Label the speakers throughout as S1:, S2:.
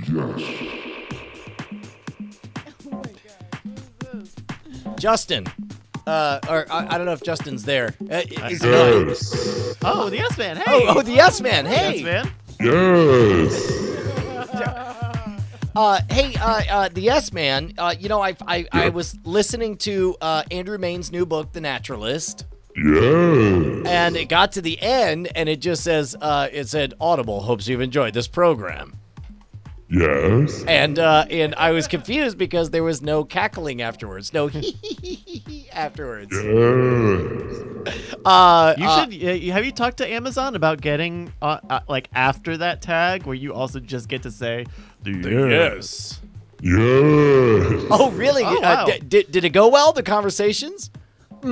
S1: Yes.
S2: Oh my God, who's this?
S3: Justin. Or I don't know if Justin's there. Is
S1: Yes.
S4: Oh, the Yes Man. Hey.
S3: Oh, the Yes Man. Hey.
S4: Yes Man.
S1: Yes.
S3: The Yes Man. I was listening to Andrew Main's new book, The Naturalist,
S1: Yes.
S3: and it got to the end, and it just says, it said, Audible hopes you've enjoyed this program.
S1: Yes.
S3: And I was confused because there was no cackling afterwards, no afterwards.
S1: Yes.
S4: You should. Have you talked to Amazon about getting like after that tag where you also just get to say the yes?
S1: Yes.
S3: Oh, really?
S4: Oh, wow.
S3: Did it go well? The conversations?
S1: Yes.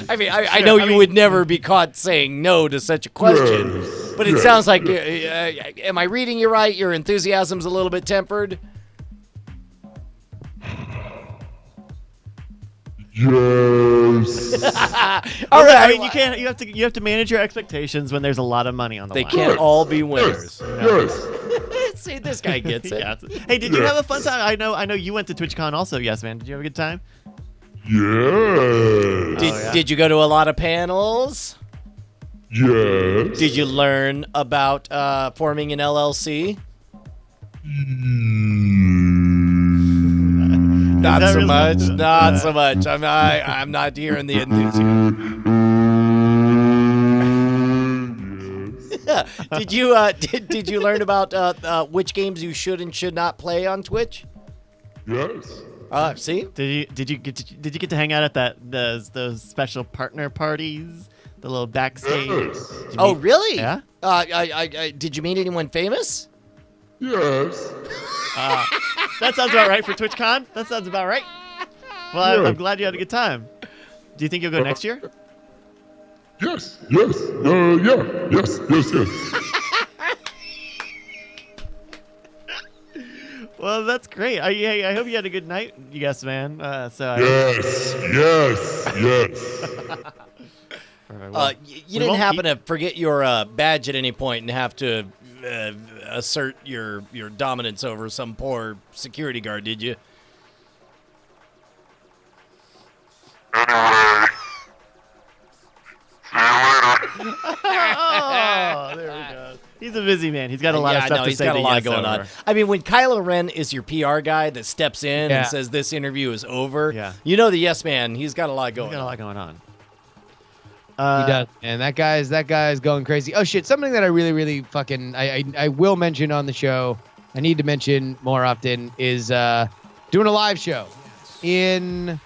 S3: I mean, I know you would never be caught saying no to such a question,
S1: Yes.
S3: but it
S1: Yes.
S3: sounds like, am I reading you right? Your enthusiasm's a little bit tempered?
S1: Yes.
S3: All right.
S4: I mean, you can't. You have to manage your expectations when there's a lot of money on the
S3: They
S4: line.
S3: can't all be winners.
S1: Yes.
S3: See, this guy gets it.
S4: Yeah. Hey, did you have a fun time? I know you went to TwitchCon also. Yes, man. Did you have a good time?
S1: Yes.
S3: Did you go to a lot of panels?
S1: Yes.
S3: Did you learn about forming an LLC? Not
S4: that
S3: so
S4: really-
S3: much. Not so much. I'm not hearing the enthusiasm. Did you learn about which games you should and should not play on Twitch?
S1: Yes.
S3: See?
S4: Did you get to hang out at those special partner parties, the little backstage?
S1: Yes.
S4: Did you
S3: Oh,
S4: meet-
S3: really?
S4: Yeah.
S3: Did you meet anyone famous?
S1: Yes.
S4: That sounds about right for TwitchCon. That sounds about right. Well,
S1: Yeah.
S4: I'm glad you had a good time. Do you think you'll go next year?
S1: Yes. Yes. Yeah. Yes. Yes. Yes.
S4: Well, that's great. I hope you had a good night, yes, man.
S1: Yes. Yes. Yes.
S3: You didn't happen to forget your badge at any point and have to assert your dominance over some poor security guard, did you?
S4: Oh, there we go. He's a busy man. He's got a lot of stuff to
S3: he's
S4: say.
S3: got a
S4: to
S3: lot
S4: yes
S3: going on.
S4: over.
S3: I mean, when Kylo Ren is your PR guy that steps in
S5: Yeah.
S3: and says this interview is over,
S4: Yeah.
S3: you know the yes man, he's got a lot
S4: He's
S3: going
S4: got a
S3: on.
S4: lot going on.
S5: He does, and that guy's going crazy. Oh shit! Something that I really fucking I will mention on the show. I need to mention more often is doing a live show in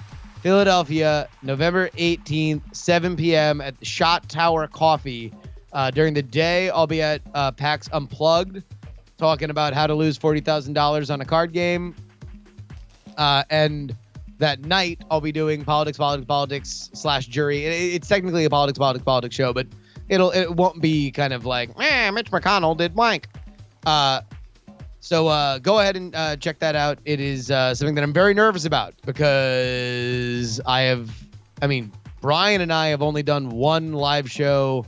S5: Philadelphia, November 18th, 7 p.m. at the Shot Tower Coffee. During the day, I'll be at PAX Unplugged, talking about how to lose $40,000 on a card game, and that night, I'll be doing politics / jury. It's technically a politics show, but it won't be kind of like, Mitch McConnell did blank. So go ahead and check that out. It is something that I'm very nervous about because Brian and I have only done one live show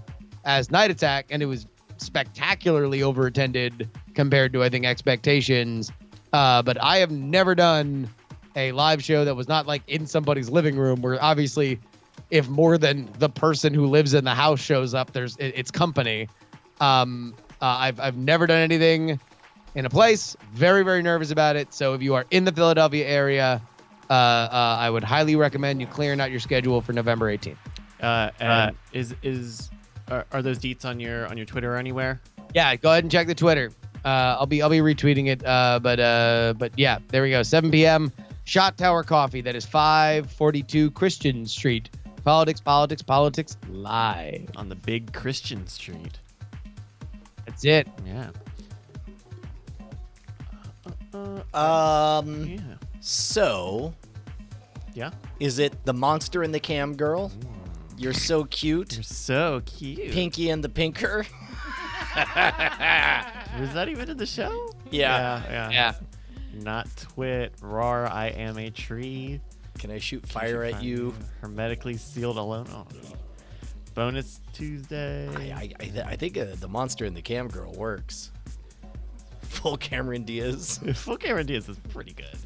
S5: as Night Attack, and it was spectacularly overattended compared to, I think, expectations. But I have never done a live show that was not like in somebody's living room, where obviously if more than the person who lives in the house shows up, it's company. I've never done anything in a place. Very, very nervous about it. So if you are in the Philadelphia area, I would highly recommend you clearing out your schedule for November 18th.
S4: And are those deets on your Twitter or anywhere?
S5: Yeah, go ahead and check the Twitter. I'll be retweeting it. But yeah, there we go. 7 p.m. Shot Tower Coffee. That is 542 Christian Street. Politics live.
S4: On the big Christian street.
S5: That's it.
S4: Yeah. Yeah.
S3: So,
S4: Yeah.
S3: is it the monster and the cam girl? You're so cute.
S4: You're so cute.
S3: Pinky and the Pinker.
S4: Was that even in the show?
S3: Yeah.
S5: Yeah.
S4: Not twit. Roar. I am a tree.
S3: Can I shoot fire at you?
S4: Hermetically sealed alone. Oh. Bonus Tuesday.
S3: I think the monster and the cam girl works. Full Cameron Diaz.
S4: Full Cameron Diaz is pretty good.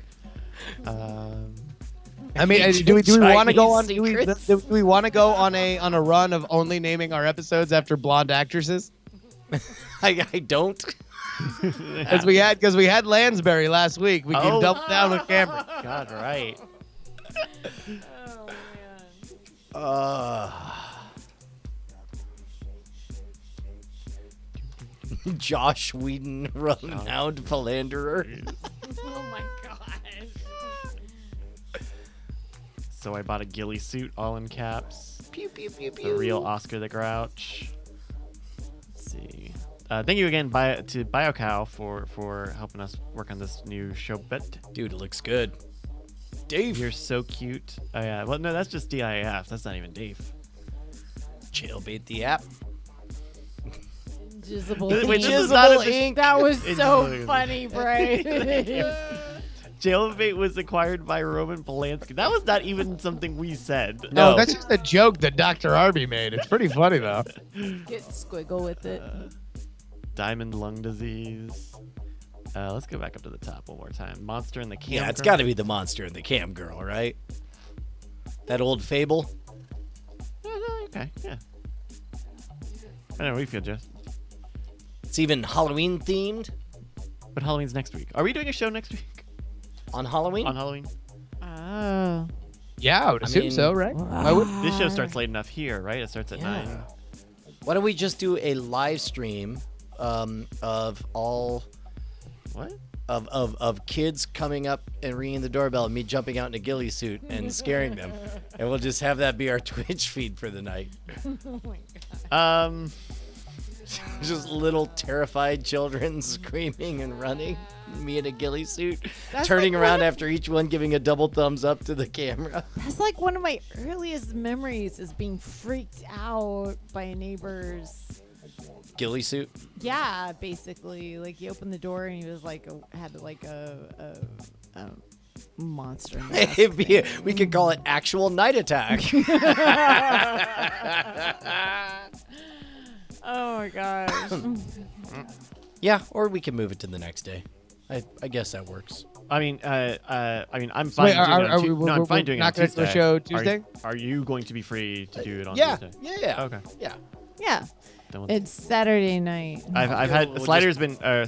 S5: I mean, do we want to go on?
S3: Chinese
S5: Do we want to go on a run of only naming our episodes after blonde actresses?
S3: I don't.
S5: Because we had Lansbury last week. We can double down with Cameron.
S4: God, right.
S2: Oh man.
S3: Josh Whedon, renowned philanderer.
S2: Oh my gosh.
S4: So I bought a ghillie suit, all in caps.
S3: Pew pew pew
S4: The
S3: pew.
S4: real Oscar the Grouch. Let's see. Thank you again, to BioCow for helping us work on this new show bit.
S3: Dude, it looks good. Dave.
S4: You're so cute. Oh yeah. Well, no, that's just DIF. That's not even Dave.
S3: Jailbait the app.
S2: Invisible
S4: Wait,
S2: ink.
S4: this is not a-
S3: Invisible ink.
S2: That was
S4: It's
S2: so
S4: literally-
S2: funny, Brian.
S4: Jailbait was acquired by Roman Polanski. That was not even something we said.
S3: No.
S5: No, that's just a joke that Dr. Arby made. It's pretty funny though.
S2: Get squiggle with it.
S4: Diamond lung disease. Let's go back up to the top one more time. Monster and the Cam.
S3: Yeah, it's
S4: Girl.
S3: got to be the monster and the cam girl, right? That old fable.
S4: Okay, yeah. I don't know. What do you feel, Jess?
S3: It's even Halloween themed.
S4: But Halloween's next week. Are we doing a show next week
S3: On Halloween?
S4: on Halloween?
S2: Oh.
S5: Yeah, I would assume
S3: mean-
S5: so, right? Why would?
S4: This show starts late enough here, right? It starts at
S3: Yeah.
S4: 9.
S3: Why don't we just do a live stream of all
S4: What?
S3: of kids coming up and ringing the doorbell and me jumping out in a ghillie suit and scaring them, and we'll just have that be our Twitch feed for the night.
S2: Oh my god.
S3: Just little terrified children screaming and running. Me in a ghillie suit,
S2: That's
S3: turning
S2: like
S3: around
S2: one of-
S3: after each one giving a double thumbs up to the camera.
S2: That's like one of my earliest memories is being freaked out by neighbors.
S3: Ghillie suit.
S2: Yeah, basically, like he opened the door and he was like had like a monster. mask.
S3: We could call it actual night attack.
S2: Oh my gosh.
S3: Yeah, or we can move it to the next day. I guess that works.
S4: I'm fine
S5: Wait,
S4: doing it
S5: are
S4: on
S5: we-
S4: no, I'm
S5: we're
S4: fine doing it
S5: not
S4: on
S5: gonna do a
S4: Tuesday.
S5: show
S4: Are you-
S5: Tuesday?
S4: Are you going to be free to do it on
S3: Yeah,
S4: Tuesday?
S3: yeah.
S4: Okay.
S3: Yeah.
S2: Yeah,
S4: Then we'll-
S2: it's Saturday night.
S4: I've
S3: we'll
S4: had
S3: just-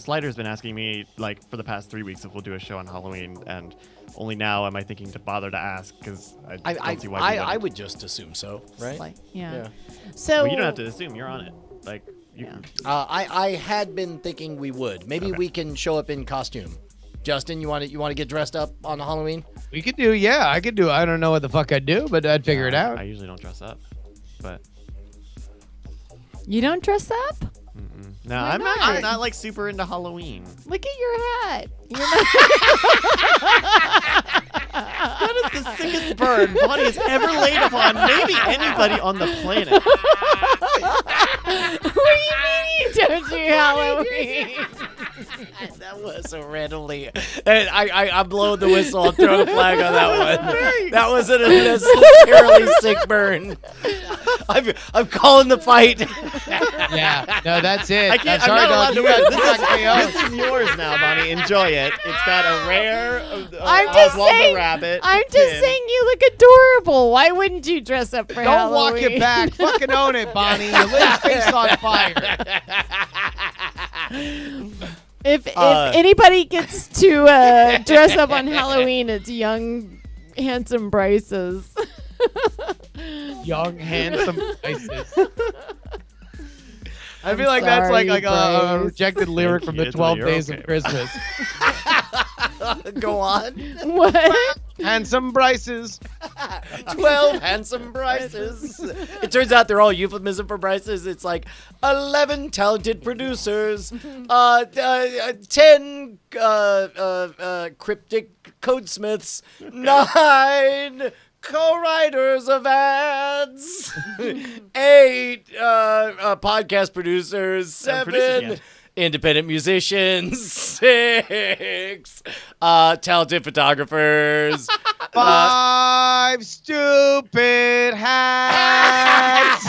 S4: Slider's been asking me like for the past 3 weeks if we'll do a show on Halloween, and only now am I thinking to bother to ask because I don't see why. we
S3: I
S4: wouldn't.
S3: would just assume so, right?
S2: Like, yeah.
S3: Yeah.
S2: So
S4: Well, you don't have to assume you're on it. Like you.
S2: Yeah.
S3: I had been thinking we would. Maybe
S4: Okay.
S3: we can show up in costume. Justin, you want to get dressed up on Halloween?
S5: We could do, yeah, I could do. I don't know what the fuck I'd do, but I'd figure it out.
S4: I usually don't dress up, but
S2: you don't dress up?
S4: no,
S2: Why
S4: I'm
S2: not?
S4: actually not like super into Halloween.
S2: Look at your hat. You're not-
S4: That is the sickest burn Bonnie has ever laid upon maybe anybody on the planet.
S2: what do you mean you don't do Halloween?
S3: That was so randomly. And I'm blowing the whistle. I'm throwing a flag on that one. That was an unnecessarily sick burn. I'm calling the fight.
S5: Yeah, no, that's it.
S4: I can't.
S5: Sorry,
S4: I'm not allowed
S5: dog.
S4: to
S5: You
S4: wear
S5: got
S4: it. This is yours now, Bonnie. Enjoy it. It's got a rare
S2: I'm just
S4: Oswald
S2: saying.
S4: the Rabbit.
S2: I'm just
S4: pin.
S2: saying you look adorable. Why wouldn't you dress up for
S5: Don't
S2: Halloween?
S5: walk it back. Fucking own it, Bonnie. You lit his face on fire.
S2: If anybody gets to dress up on Halloween, it's young, handsome Bryce's.
S5: Young, handsome Isis. I feel
S2: I'm
S5: like that's like
S2: sorry,
S5: a
S2: Bryce.
S5: rejected lyric from the
S4: It's
S5: 12
S4: you're
S5: Days
S4: okay.
S5: of Christmas.
S3: Go on.
S2: What?
S5: Handsome Bryces.
S3: 12 handsome Bryces. It turns out they're all euphemism for Bryces. It's like 11 talented producers, 10 cryptic codesmiths, 9 co-writers of ads, 8 podcast producers, 7
S4: producers, yeah.
S3: independent musicians, 6 talented photographers,
S5: 5 stupid hats.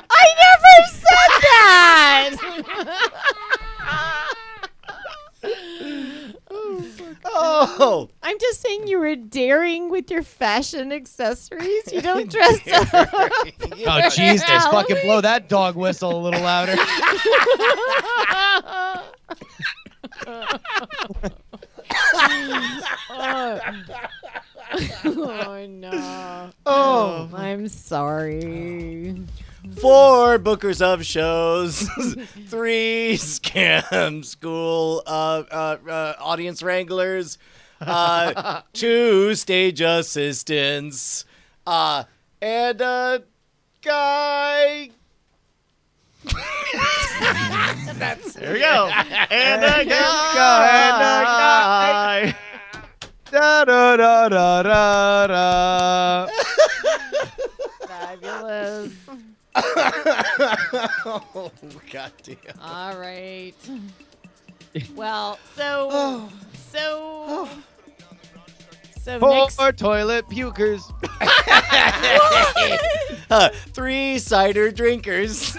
S2: I never said that.
S3: Oh,
S2: I'm just saying you were daring with your fashion accessories. You don't dress up.
S5: Oh, Jesus. Fucking blow that dog whistle a little louder.
S2: Oh, no.
S3: Oh.
S2: I'm sorry.
S3: 4 bookers of shows, 3 scam school audience wranglers, 2 stage assistants, and a guy.
S4: There we go. And a guy.
S5: Da da da da da da.
S2: Fabulous.
S3: Oh, goddamn.
S2: All right. Well, so next.
S5: 4 toilet pukers.
S3: 3 cider drinkers.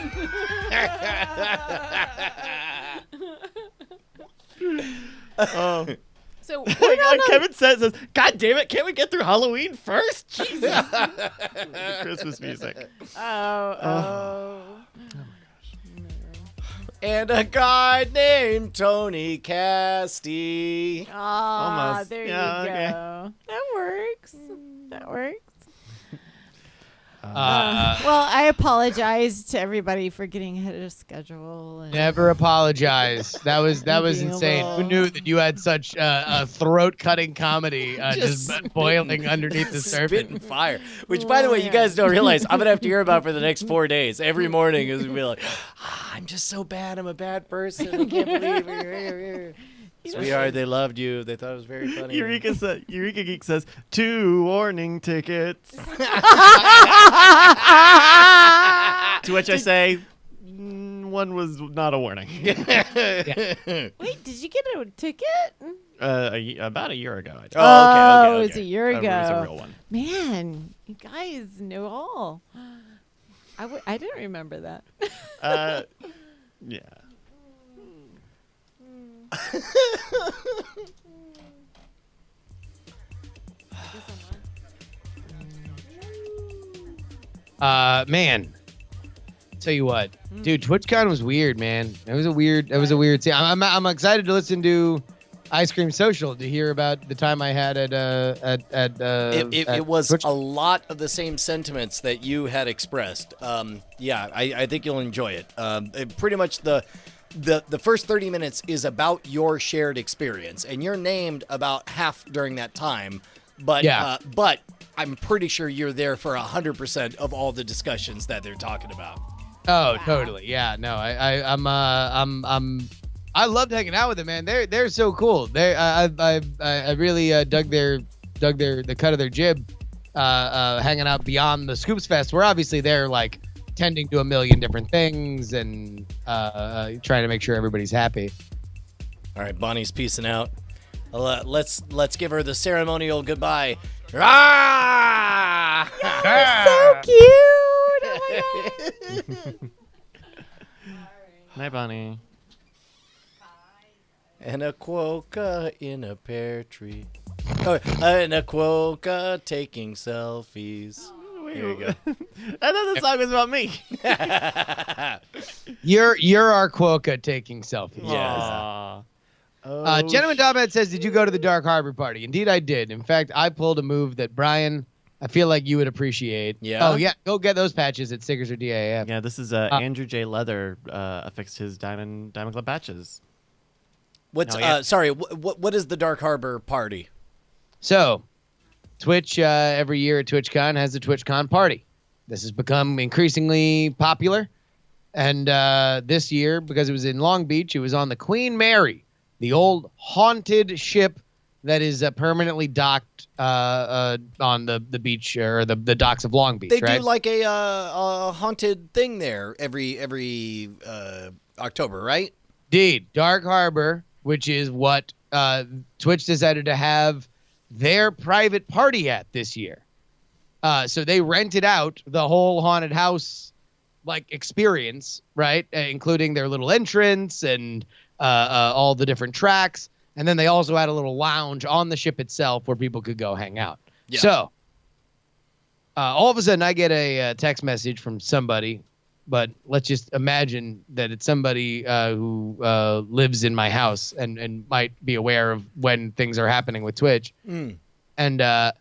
S4: Oh.
S2: So we're on the,
S4: Kevin says, "God damn it! Can't we get through Halloween first?" Jesus. Christmas music.
S2: oh.
S3: And a guy named Tony Casty.
S2: Ah, there
S4: Yeah,
S2: you
S4: okay.
S2: go. That works. That works.
S5: Uh,
S2: Well, I apologize to everybody for getting ahead of schedule. And
S5: Never apologize. That was
S2: Being
S5: insane.
S2: a
S5: Who
S2: little-
S5: knew that you had such a throat-cutting comedy just
S3: Just
S5: boiling underneath the
S3: Spitting
S5: surface?
S3: fire. Which, by the way, you guys don't realize I'm going to have to hear about for the next 4 days. Every morning is going to be like, I'm just so bad. I'm a bad person. I can't believe it. Sweetheart, they loved you. They thought it was very funny.
S4: Eureka Geek says 2 warning tickets. To which I say, one was not a warning.
S2: Wait, did you get a ticket?
S4: About a year ago. I did.
S3: Oh, okay.
S2: It's a year ago.
S4: It was a real one.
S2: Man, you guys know all. I didn't remember that.
S4: Yeah.
S5: Man. Tell you what, dude, TwitchCon was weird, man. It was a weird scene. I'm excited to listen to Ice Cream Social to hear about the time I had at
S3: It was
S5: Twitch.
S3: a lot of the same sentiments that you had expressed. Yeah, I think you'll enjoy it. Pretty much the first 30 minutes is about your shared experience, and you're named about half during that time. But
S5: Yeah.
S3: But I'm pretty sure you're there for 100% of all the discussions that they're talking about.
S5: Oh, totally. Yeah, no, I loved hanging out with them, man. They're so cool. I really dug the cut of their jib, hanging out beyond the Scoops Fest, where obviously they're like tending to a million different things and trying to make sure everybody's happy.
S3: All right, Bonnie's peacing out. Let's give her the ceremonial goodbye. Ah!
S2: So cute. Oh my God.
S4: Night, Bonnie.
S3: And a quokka in a pear tree. Oh, and a quokka taking selfies. Here you go.
S4: I thought the song was about me.
S5: You're our Quokka taking selfies.
S3: Yes.
S4: Aw.
S5: Gentleman Dobhead says, "Did you go to the Dark Harbor party?" Indeed, I did. In fact, I pulled a move that Brian, I feel like you would appreciate.
S3: Yeah?
S5: Oh yeah, go get those patches at Stickers or DAF.
S4: Yeah, this is Andrew J. Leather affixed his Diamond Club patches.
S3: What's
S4: Oh, yeah.
S3: sorry? What is the Dark Harbor party?
S5: So, Twitch every year at TwitchCon has the TwitchCon party. This has become increasingly popular, and this year, because it was in Long Beach, it was on the Queen Mary, the old haunted ship that is permanently docked on the beach or the docks of Long Beach.
S3: They
S5: right?
S3: do like a haunted thing there every October, right?
S5: Indeed, Dark Harbor, which is what Twitch decided to have their private party at this year. So they rented out the whole haunted house like experience, right? Including their little entrance and all the different tracks. And then they also had a little lounge on the ship itself where people could go hang out. Yeah. So all of a sudden I get a text message from somebody, but let's just imagine that it's somebody who lives in my house and might be aware of when things are happening with Twitch. And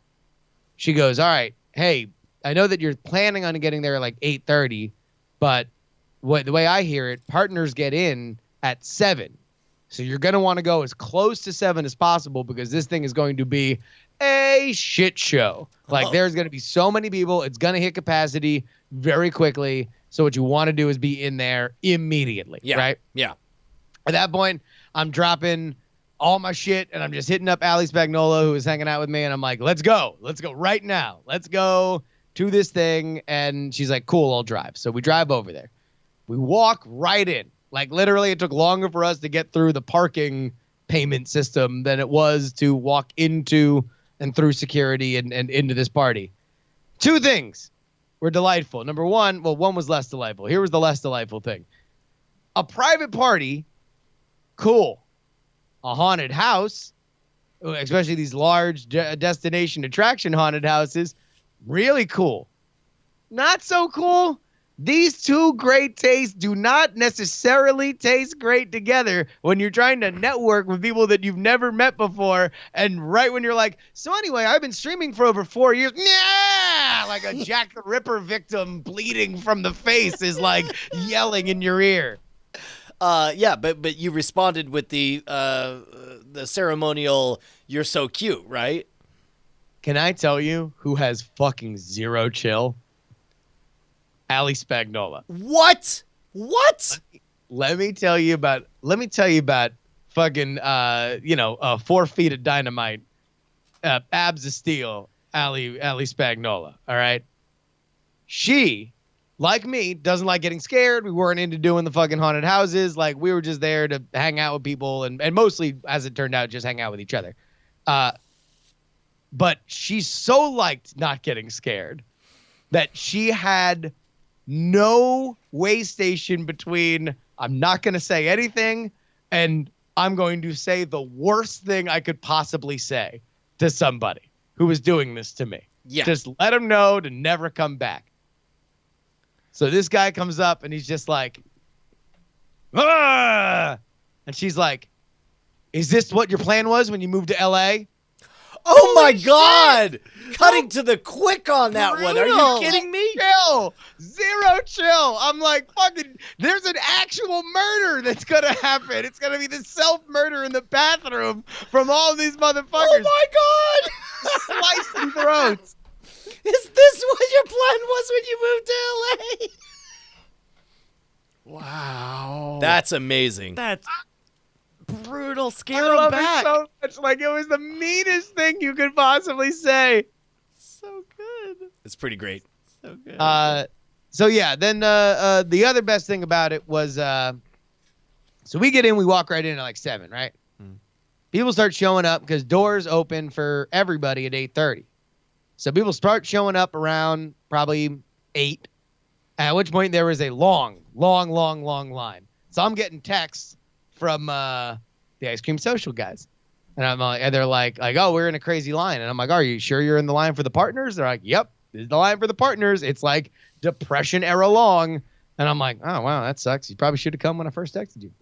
S5: she goes, all right, hey, I know that you're planning on getting there at like 8:30, but the way I hear it, partners get in at 7. So you're going to want to go as close to 7 as possible because this thing is going to be a shit show. Like there's going to be so many people. It's going to hit capacity very quickly. So what you want to do is be in there immediately, right?
S3: Yeah.
S5: At that point, I'm dropping all my shit and I'm just hitting up Ali Spagnola, who is hanging out with me. And I'm like, let's go right now. Let's go to this thing. And she's like, cool, I'll drive. So we drive over there. We walk right in. Like literally it took longer for us to get through the parking payment system than it was to walk into and through security and into this party. 2 things were delightful. Number one was less delightful. Here was the less delightful thing. A private party, cool. A haunted house, especially these large destination attraction haunted houses, really cool. Not so cool. These 2 great tastes do not necessarily taste great together when you're trying to network with people that you've never met before. And right when you're like, so anyway, I've been streaming for over 4 years. Yeah, like a Jack the Ripper victim bleeding from the face is like yelling in your ear.
S3: Yeah, but you responded with the ceremonial, you're so cute, right?
S5: Can I tell you who has fucking zero chill? Ali Spagnola.
S3: What?
S5: Let me tell you about fucking 4 feet of dynamite, abs of steel, Ali Spagnola. All right. She, like me, doesn't like getting scared. We weren't into doing the fucking haunted houses. Like we were just there to hang out with people and mostly, as it turned out, just hang out with each other. But she so liked not getting scared that she had no way station between I'm not going to say anything and I'm going to say the worst thing I could possibly say to somebody who was doing this to me.
S3: Yeah.
S5: Just let him know to never come back. So this guy comes up and he's just like, ah! And she's like, is this what your plan was when you moved to LA?
S3: Oh my God! Cutting to the quick on that one. Are you kidding me?
S5: Chill. Zero chill. I'm like, fucking, there's an actual murder that's going to happen. It's going to be the self-murder in the bathroom from all these motherfuckers.
S3: Oh my God!
S5: Slicing throats.
S3: Is this what your plan was when you moved to LA?
S4: Wow.
S3: That's amazing.
S4: That's brutal. Scare
S5: I
S4: him
S5: love
S4: back.
S5: it so much. Like it was the meanest thing you could possibly say.
S4: So good.
S3: It's pretty great.
S4: So good.
S5: So yeah, then the other best thing about it was so we get in, we walk right in at like 7, right? People start showing up because doors open for everybody at 8:30. So people start showing up around probably 8, at which point there was a long line. So I'm getting texts from the Ice Cream Social guys. And I'm like, and they're like, oh, we're in a crazy line. And I'm like, are you sure you're in the line for the partners? They're like, yep, this is the line for the partners. It's like Depression era long. And I'm like, oh, wow, that sucks. You probably should have come when I first texted you.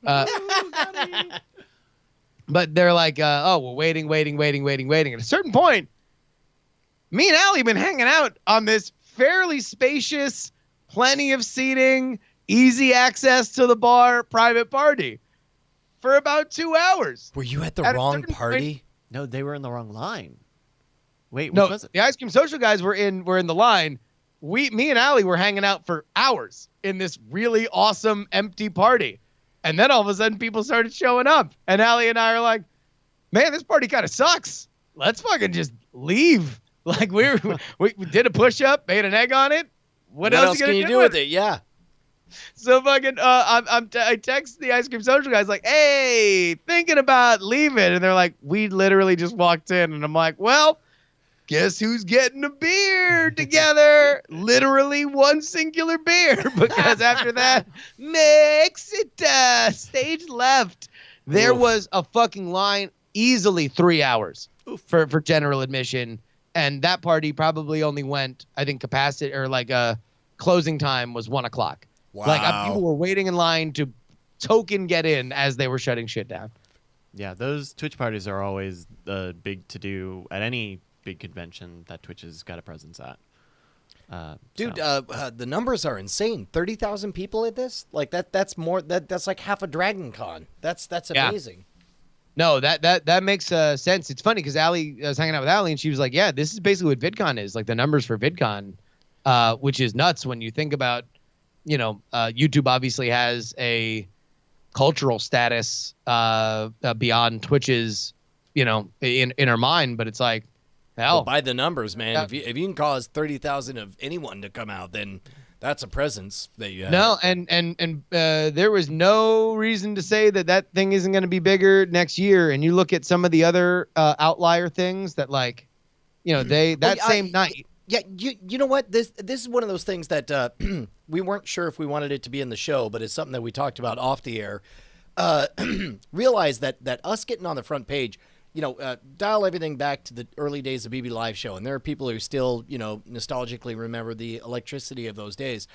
S5: But they're like, oh, we're waiting. At a certain point, me and Allie have been hanging out on this fairly spacious, plenty of seating, easy access to the bar, private party for about 2 hours.
S3: Were you at the
S5: At a
S3: wrong
S5: certain
S3: party?
S4: No, they were in the wrong line. Wait, which
S5: No,
S4: was it?
S5: the Ice Cream Social guys were in the line. Me and Allie were hanging out for hours in this really awesome empty party. And then all of a sudden people started showing up. And Allie and I are like, man, this party kind of sucks. Let's fucking just leave. Like we did a push-up, made an egg on it. What else
S3: can you do with it? Yeah.
S5: So fucking, I text the ice cream social guys like, hey, thinking about leaving. And they're like, we literally just walked in. And I'm like, well, guess who's getting a beer together? Literally one singular beer. Because after that, stage left. There was a fucking line, easily 3 hours for general admission. And that party probably only went, I think, capacity or like closing time was 1 o'clock.
S3: Wow.
S5: Like people were waiting in line to token get in as they were shutting shit down.
S4: Yeah, those Twitch parties are always big to do at any big convention that Twitch has got a presence at.
S3: Dude, the numbers are insane. 30,000 people at this? Like that's more that's like half a Dragon Con. That's amazing.
S5: No, that makes sense. It's funny because Allie, I was hanging out with Allie and she was like, yeah, this is basically what VidCon is, like the numbers for VidCon, which is nuts when you think about, YouTube obviously has a cultural status beyond Twitch's, in our mind, but it's like, hell.
S3: Well, by the numbers, man,
S5: Yeah.
S3: if you can cause 30,000 of anyone to come out, then that's a presence that you have.
S5: No, and there was no reason to say that thing isn't going to be bigger next year. And you look at some of the other outlier things that, like, same night.
S3: Yeah, you know what? This is one of those things that we weren't sure if we wanted it to be in the show, but it's something that we talked about off the air. Realize that us getting on the front page, dial everything back to the early days of BB Live Show, and there are people who still, nostalgically remember the electricity of those days.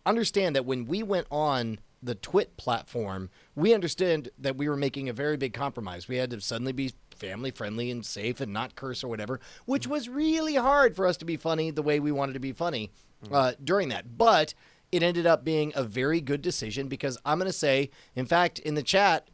S3: Understand that when we went on the Twit platform, we understood that we were making a very big compromise. We had to suddenly be family friendly and safe and not curse or whatever, which was really hard for us to be funny the way we wanted to be funny during that. But it ended up being a very good decision because I'm going to say, in fact, in the chat,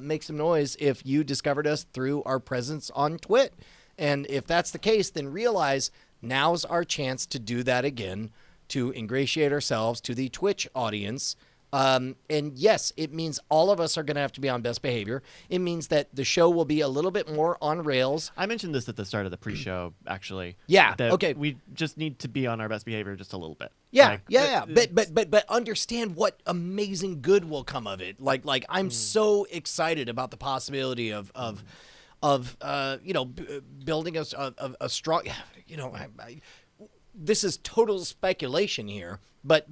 S3: make some noise if you discovered us through our presence on Twit. And if that's the case, then realize now's our chance to do that again, to ingratiate ourselves to the Twitch audience. And yes, it means all of us are going to have to be on best behavior. It means that the show will be a little bit more on rails.
S4: I mentioned this at the start of the pre-show, actually.
S3: Yeah,
S4: that
S3: okay.
S4: We just need to be on our best behavior just a little bit.
S3: Yeah, But understand what amazing good will come of it. Like I'm so excited about the possibility of building a strong, this is total speculation here, but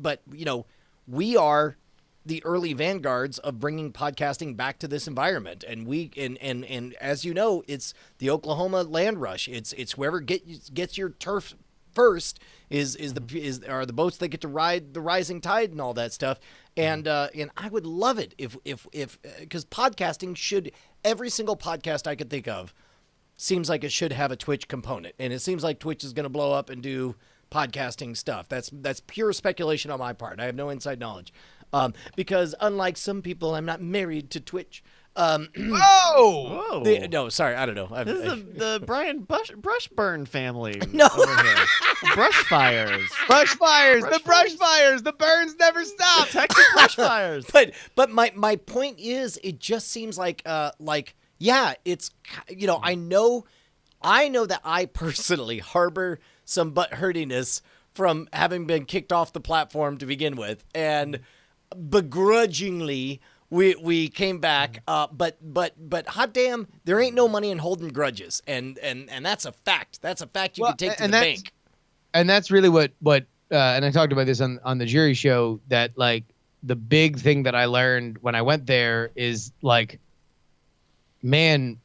S3: we are the early vanguards of bringing podcasting back to this environment, and and as you know, it's the Oklahoma land rush. It's whoever gets your turf first are the boats that get to ride the rising tide and all that stuff. And I would love it if because podcasting should, every single podcast I could think of seems like it should have a Twitch component, and it seems like Twitch is going to blow up and do podcasting stuff. That's pure speculation on my part. I have no inside knowledge. Because unlike some people, I'm not married to Twitch.
S5: Whoa!
S3: No, sorry, I don't know.
S4: This is the Brian Brushburn family.
S3: No.
S4: Over here. Brush fires.
S5: Brush fires! The brush fires! The burns never stop!
S4: Texas brush fires.
S3: But my point is, it just seems like yeah, it's I know that I personally harbor some butthurtiness from having been kicked off the platform to begin with, and begrudgingly we came back, but hot damn, there ain't no money in holding grudges, and that's a fact. That's a fact you can take to the bank.
S5: And that's really what and I talked about this on the jury show, that like the big thing that I learned when I went there is like, man,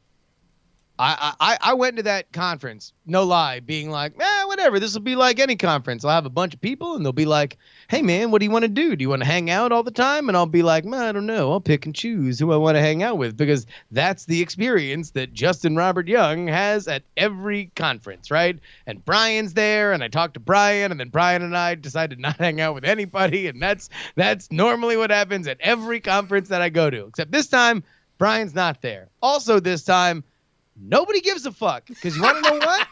S5: I went to that conference, no lie, being like, whatever, this will be like any conference. I'll have a bunch of people and they'll be like, hey man, what do you want to do? Do you want to hang out all the time? And I'll be like, I don't know. I'll pick and choose who I want to hang out with, because that's the experience that Justin Robert Young has at every conference, right? And Brian's there, and I talked to Brian, and then Brian and I decided to not hang out with anybody, and that's normally what happens at every conference that I go to, except this time, Brian's not there. Also this time, nobody gives a fuck, because you want to know what?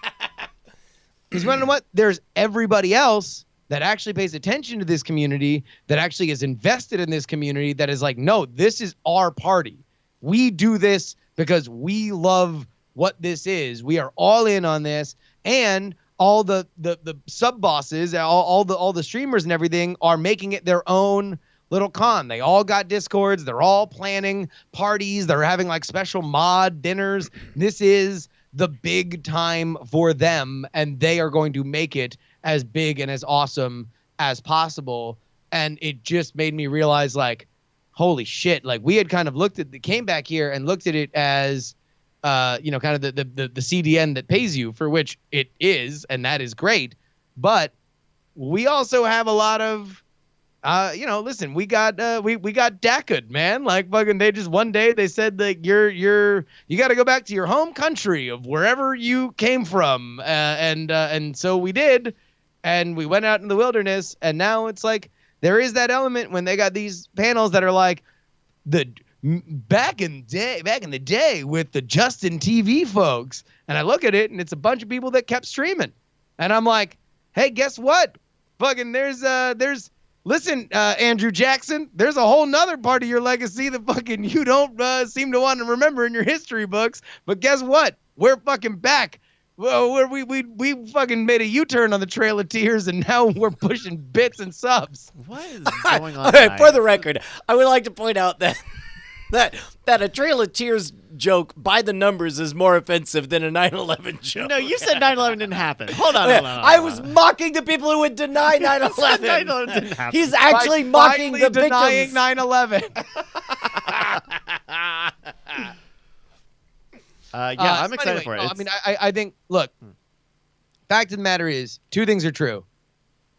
S5: Because you want to know what? There's everybody else that actually pays attention to this community, that actually is invested in this community, that is like, no, this is our party. We do this because we love what this is. We are all in on this. And all the sub bosses, all the streamers and everything are making it their own little con. They all got Discords. They're all planning parties. They're having like special mod dinners. This is the big time for them, and they are going to make it as big and as awesome as possible. And it just made me realize, like, holy shit, like we had kind of came back here and looked at it as, kind of the CDN that pays you, for which it is, and that is great. But we also have a lot of, listen, we got DACA'd, man. Like fucking, they just one day they said that you got to go back to your home country of wherever you came from, and so we did, and we went out in the wilderness, and now it's like there is that element when they got these panels that are like back in the day with the Justin TV folks, and I look at it and it's a bunch of people that kept streaming, and I'm like, hey, guess what? Fucking listen, Andrew Jackson, there's a whole nother part of your legacy that fucking you don't seem to want to remember in your history books. But guess what? We're fucking back. Well, we fucking made a U-turn on the Trail of Tears, and now we're pushing bits and subs.
S4: What is going on?
S3: Okay, for the record, I would like to point out that that a Trail of Tears joke by the numbers is more offensive than a 9/11 joke.
S4: No, you said 9/11 didn't happen. Hold on.
S3: I was mocking the people who would deny 9/11.
S4: 9/11 didn't happen.
S3: He's actually mocking the
S5: denying
S3: victims.
S5: 9/11.
S4: I'm excited for it.
S5: I mean, I think, look, fact of the matter is, two things are true.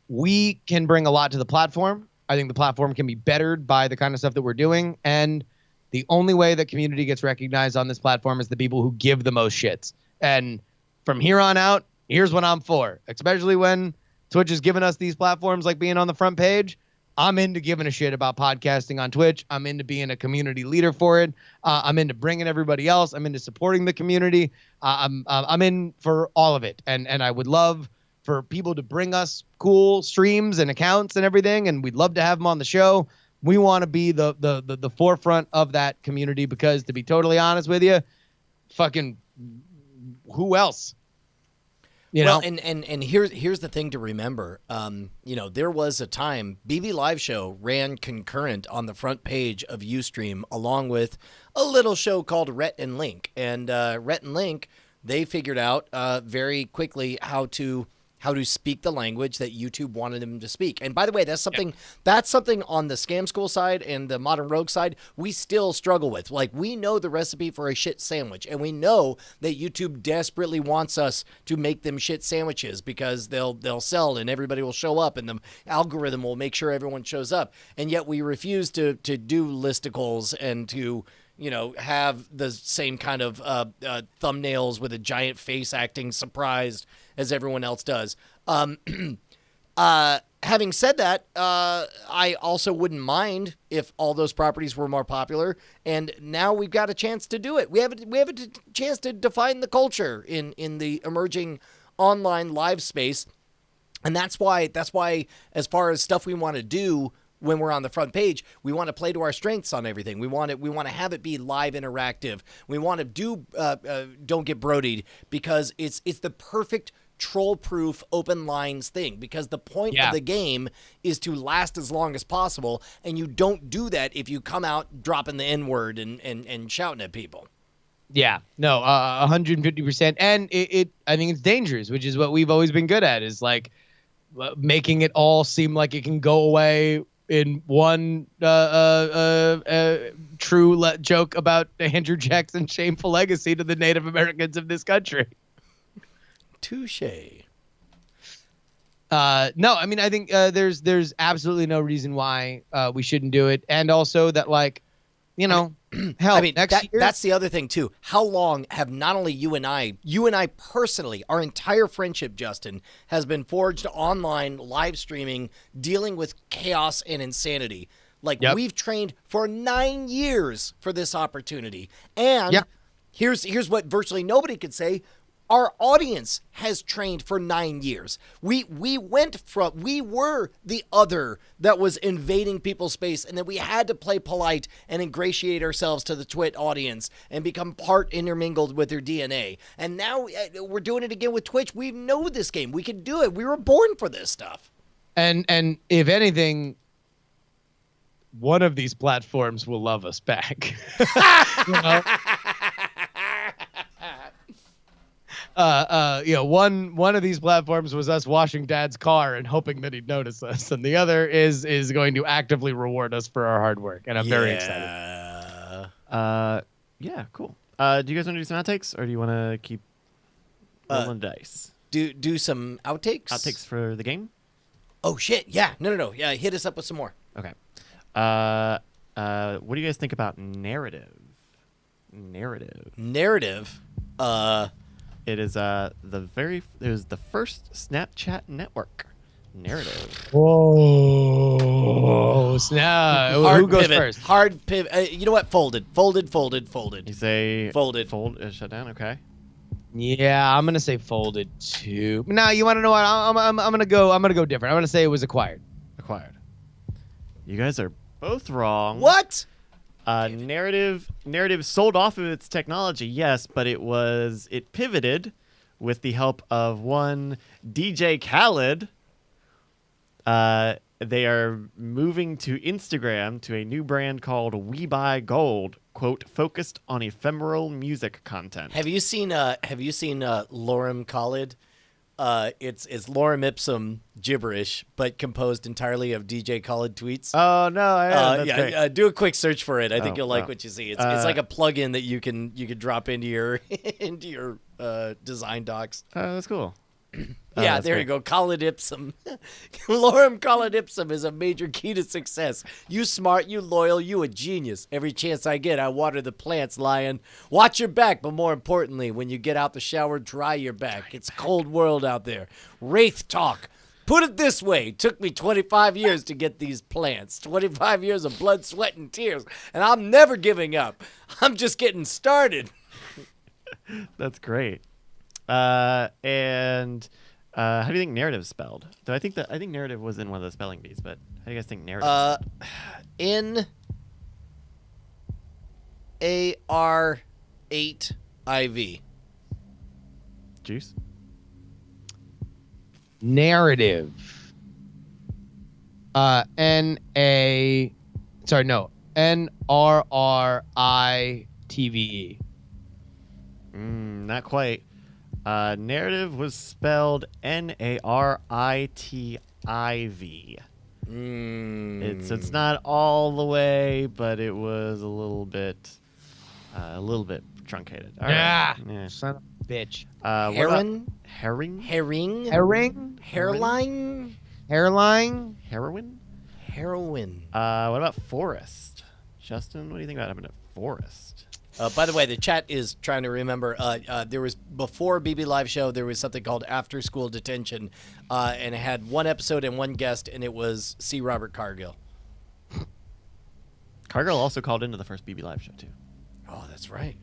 S5: We can bring a lot to the platform. I think the platform can be bettered by the kind of stuff that we're doing. And the only way that community gets recognized on this platform is the people who give the most shits. And from here on out, here's what I'm for. Especially when Twitch is giving us these platforms like being on the front page. I'm into giving a shit about podcasting on Twitch. I'm into being a community leader for it. I'm into bringing everybody else. I'm into supporting the community. I'm in for all of it. And I would love for people to bring us cool streams and accounts and everything. And we'd love to have them on the show. We want to be the forefront of that community because, to be totally honest with you, fucking who else?
S3: Well, and here's the thing to remember. There was a time BB Live Show ran concurrent on the front page of Ustream, along with a little show called Rhett and Link. And Rhett and Link, they figured out very quickly how to speak the language that YouTube wanted them to speak. And by the way, that's something on the Scam School side and the Modern Rogue side we still struggle with. Like, we know the recipe for a shit sandwich, and we know that YouTube desperately wants us to make them shit sandwiches because they'll sell and everybody will show up and the algorithm will make sure everyone shows up. And yet we refuse to do listicles and to have the same kind of thumbnails with a giant face acting surprised as everyone else does. Having said that, I also wouldn't mind if all those properties were more popular. And now we've got a chance to do it. We have a chance to define the culture in the emerging online live space. And that's why, as far as stuff we want to do when we're on the front page, we want to play to our strengths on everything. We want to have it be live interactive. We want to do Don't Get Brodied because it's the perfect troll-proof open lines thing, because the point of the game is to last as long as possible, and you don't do that if you come out dropping the N-word and shouting at people.
S5: Yeah, no, 150%. And I think it's dangerous, which is what we've always been good at, is like making it all seem like it can go away in one true joke about Andrew Jackson's shameful legacy to the Native Americans of this country.
S3: Touche.
S5: No, I mean, I think there's absolutely no reason why we shouldn't do it. And also that, like, hell,
S3: I mean,
S5: next year.
S3: That's the other thing too. How long have not only you and I personally, our entire friendship, Justin, has been forged online, live streaming, dealing with chaos and insanity. Like, we've trained for 9 years for this opportunity. And here's what virtually nobody could say. Our audience has trained for 9 years. We were the other that was invading people's space, and then we had to play polite and ingratiate ourselves to the Twit audience and become part intermingled with their DNA. And now we're doing it again with Twitch. We know this game. We can do it. We were born for this stuff.
S5: And if anything, one of these platforms will love us back. You know? One of these platforms was us washing Dad's car and hoping that he'd notice us, and the other is going to actively reward us for our hard work, and I'm very excited.
S4: Yeah, cool. Do you guys want to do some outtakes, or do you want to keep rolling dice?
S3: Do some outtakes?
S4: Outtakes for the game?
S3: Oh shit! Yeah, no. Yeah, hit us up with some more.
S4: Okay. What do you guys think about narrative?
S3: Narrative.
S4: It is it was the first Snapchat network. Narrative.
S5: Whoa! Snap. Who goes
S3: pivot.
S5: first?
S3: Hard pivot. You know what? Folded.
S4: You say
S3: folded.
S4: Shut down. Okay.
S5: Yeah, I'm gonna say folded too. Now you want to know what? I'm gonna go different. I'm gonna say it was acquired.
S4: Acquired. You guys are both wrong.
S3: What?
S4: Narrative sold off of its technology, yes, but it pivoted with the help of one DJ Khaled. They are moving to Instagram to a new brand called We Buy Gold, quote, focused on ephemeral music content.
S3: Have you seen Lorem Khaled? It's lorem ipsum gibberish, but composed entirely of DJ Khaled tweets.
S4: Oh no! That's
S3: do a quick search for it. I think you'll like
S4: wow.
S3: what you see. It's like a plugin that you can drop into your design docs.
S4: That's cool.
S3: Yeah, there you go. Khaled ipsum. Lorem Khaled ipsum is a major key to success. You smart, you loyal, you a genius. Every chance I get, I water the plants, lion. Watch your back, but more importantly, when you get out the shower, dry your back. It's cold world out there. Wraith talk. Put it this way. It took me 25 years to get these plants. 25 years of blood, sweat, and tears. And I'm never giving up. I'm just getting started.
S4: That's great. And how do you think narrative is spelled? Though I think narrative was in one of the spelling bees, but how do you guys think narrative?
S3: NAR8IV.
S4: Juice.
S5: Narrative. NRRITVE.
S4: Not quite. Narrative was spelled NARITIV. It's not all the way, but it was a little bit truncated. All right. Yeah.
S5: Son of a bitch.
S3: Heron?
S4: Herring?
S3: Herring?
S5: Herring?
S3: Hairline?
S5: Hairline?
S4: Heroin?
S3: Heroin.
S4: What about forest? Justin, what do you think about having a forest?
S3: By the way, the chat is trying to remember. There was, before BB Live Show, there was something called After School Detention, and it had one episode and one guest, and it was C. Robert Cargill.
S4: Cargill also called into the first BB Live Show, too.
S3: Oh, that's right.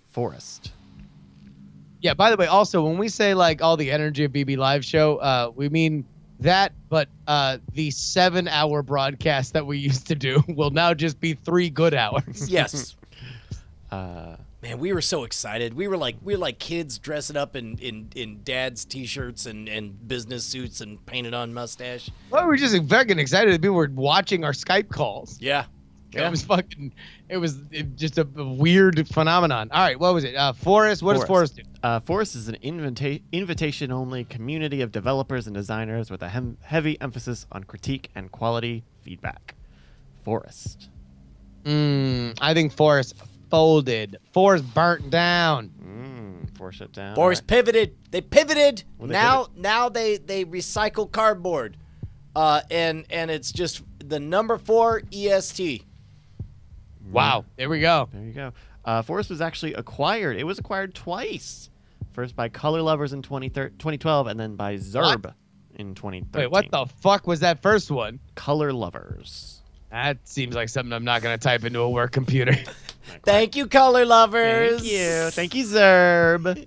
S4: Forest.
S5: Yeah, by the way, also, when we say, like, all the energy of BB Live Show, we mean that, but the 7-hour broadcast that we used to do will now just be 3 good hours.
S3: Yes. Man, we were so excited. We were like kids dressing up in dad's t-shirts and business suits and painted on mustache.
S5: Well, we were just fucking excited that people were watching our Skype calls.
S3: Yeah.
S5: It was just a weird phenomenon. All right, what was it? Forest. What does Forest do?
S4: Forest is an invitation-only community of developers and designers with a heavy emphasis on critique and quality feedback. Forest.
S5: I think Forest folded. Forest burnt down.
S4: Forest shut down.
S3: Forest pivoted. They pivoted.
S4: Well, they
S3: now they recycle cardboard, and it's just the number 4 EST.
S5: Wow, there we go.
S4: There you go. Forest was actually acquired. It was acquired twice. First by Color Lovers in 2012, and then by Zerb in 2013.
S5: Wait, what the fuck was that first one?
S4: Color Lovers.
S5: That seems like something I'm not going to type into a work computer.
S3: Thank you, color lovers.
S4: Thank you, Zerb.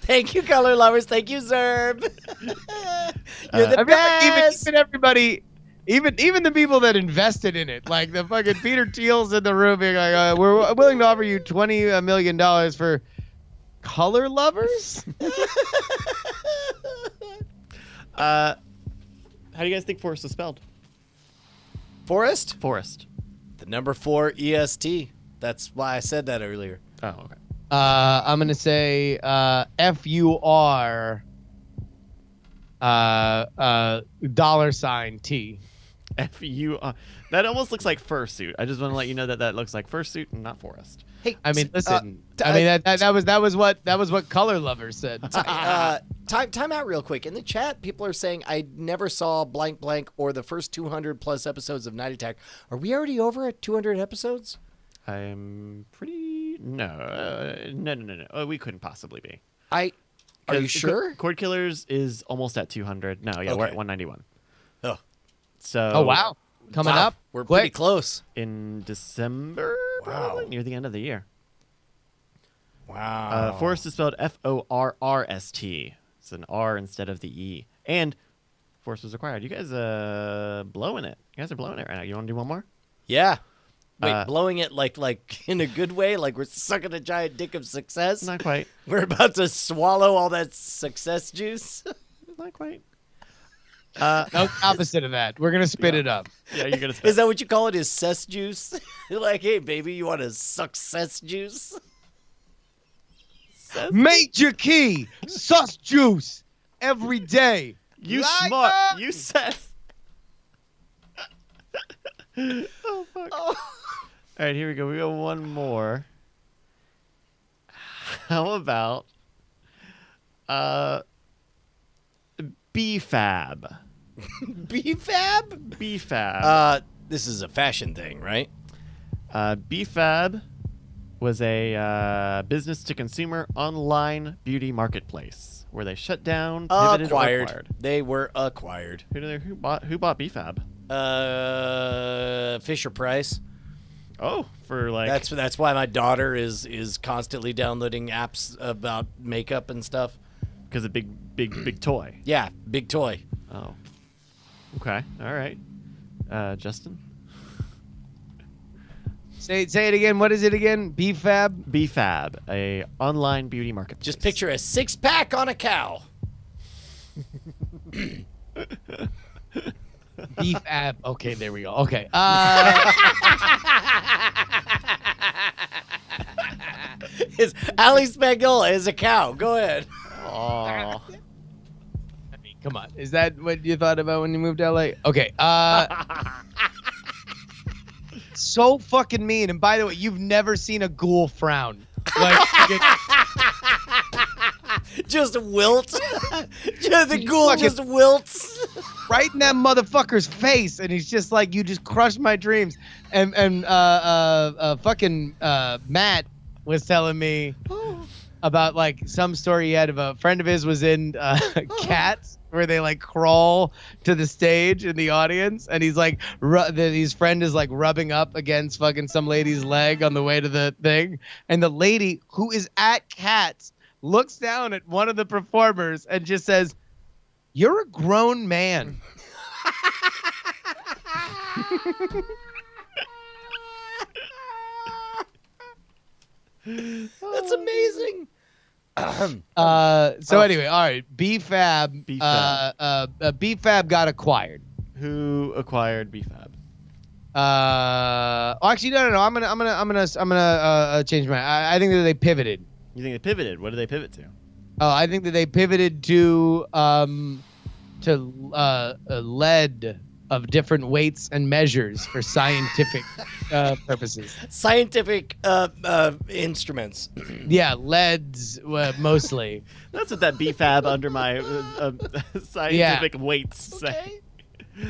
S3: Thank you, color lovers. Thank you, Zerb. You're the
S5: I feel like
S3: best.
S5: even everybody, even the people that invested in it, like the fucking Peter Thiel's in the room being like, we're willing to offer you $20 million for color lovers?
S4: How do you guys think Forest is spelled?
S3: Forest?
S4: Forest.
S3: The number 4 EST. That's why I said that earlier.
S4: Oh, okay.
S5: I'm going to say FUR $T.
S4: F-U. That almost looks like fursuit. I just want to let you know that looks like fursuit and not forest.
S3: Hey,
S5: I mean, listen. That was what color lovers said.
S3: time out real quick. In the chat, people are saying I never saw blank blank or the first 200 plus episodes of Night Attack. Are we already over at 200 episodes?
S4: I'm pretty no. We couldn't possibly be.
S3: Are you
S4: 'Cause
S3: sure?
S4: Cord Killers is almost at 200. No, yeah, we're
S3: Okay.
S4: at 191.
S3: Oh,
S4: So
S5: Oh, wow. Coming
S3: wow.
S5: up.
S3: We're
S5: quick.
S3: pretty close.
S4: in December, probably near the end of the year.
S3: Wow.
S4: Forest is spelled Forrst. It's an R instead of the E. And Forest was acquired. You guys blowing it. You guys are blowing it right now. You want to do one more?
S3: Yeah. Wait, blowing it like in a good way? Like we're sucking a giant dick of success?
S4: Not quite.
S3: We're about to swallow all that success juice?
S4: Not quite.
S5: No, opposite of that. We're going to spit it up.
S4: Yeah, you're gonna.
S3: Is that what you call it? Is cess juice? You're like, hey, baby, you want a success juice?
S5: Major key. Sus juice. Every day.
S4: You
S5: Liger!
S4: smart. You says. Oh fuck.
S3: Oh.
S4: All right, here we go. We got one more. How about BFAB?
S3: BFAB?
S4: BFAB.
S3: This is a fashion thing, right?
S4: BFAB was a business-to-consumer online beauty marketplace where they shut down, pivoted, or acquired.
S3: They were acquired.
S4: Who bought BFAB?
S3: Fisher Price.
S4: Oh, for like
S3: That's why my daughter is constantly downloading apps about makeup and stuff.
S4: because a big toy.
S3: Yeah, big toy.
S4: Oh. Okay. All right. Justin?
S5: Say it again. What is it again? BFAB?
S4: BFAB, a online beauty marketplace.
S3: Just picture a 6-pack on a cow.
S5: BFAB. Okay, there we go. Okay.
S3: Is Ali Spagnola is a cow. Go ahead.
S4: Oh.
S5: I mean, come on. Is that what you thought about when you moved to LA? Okay. So fucking mean. And by the way, you've never seen a ghoul frown. Like,
S3: Just wilt. The ghoul
S5: fucking-
S3: just wilts.
S5: right in that motherfucker's face, and he's just like, you just crushed my dreams. And fucking Matt was telling me about like some story he had of a friend of his was in Cats, where they like crawl to the stage in the audience, and he's like, his friend is like rubbing up against fucking some lady's leg on the way to the thing, and the lady who is at Cats looks down at one of the performers and just says, "You're a grown man."
S3: That's amazing.
S5: So anyway, all right, BFAB.
S4: BFAB.
S5: BFAB got acquired.
S4: Who acquired BFAB?
S5: Actually, no. I'm gonna change my. I think that they pivoted.
S4: You think they pivoted? What did they pivot to?
S5: Oh, I think that they pivoted to lead of different weights and measures for scientific purposes.
S3: Scientific instruments.
S5: Yeah, leads mostly.
S4: That's what that BFAB under my scientific weights say.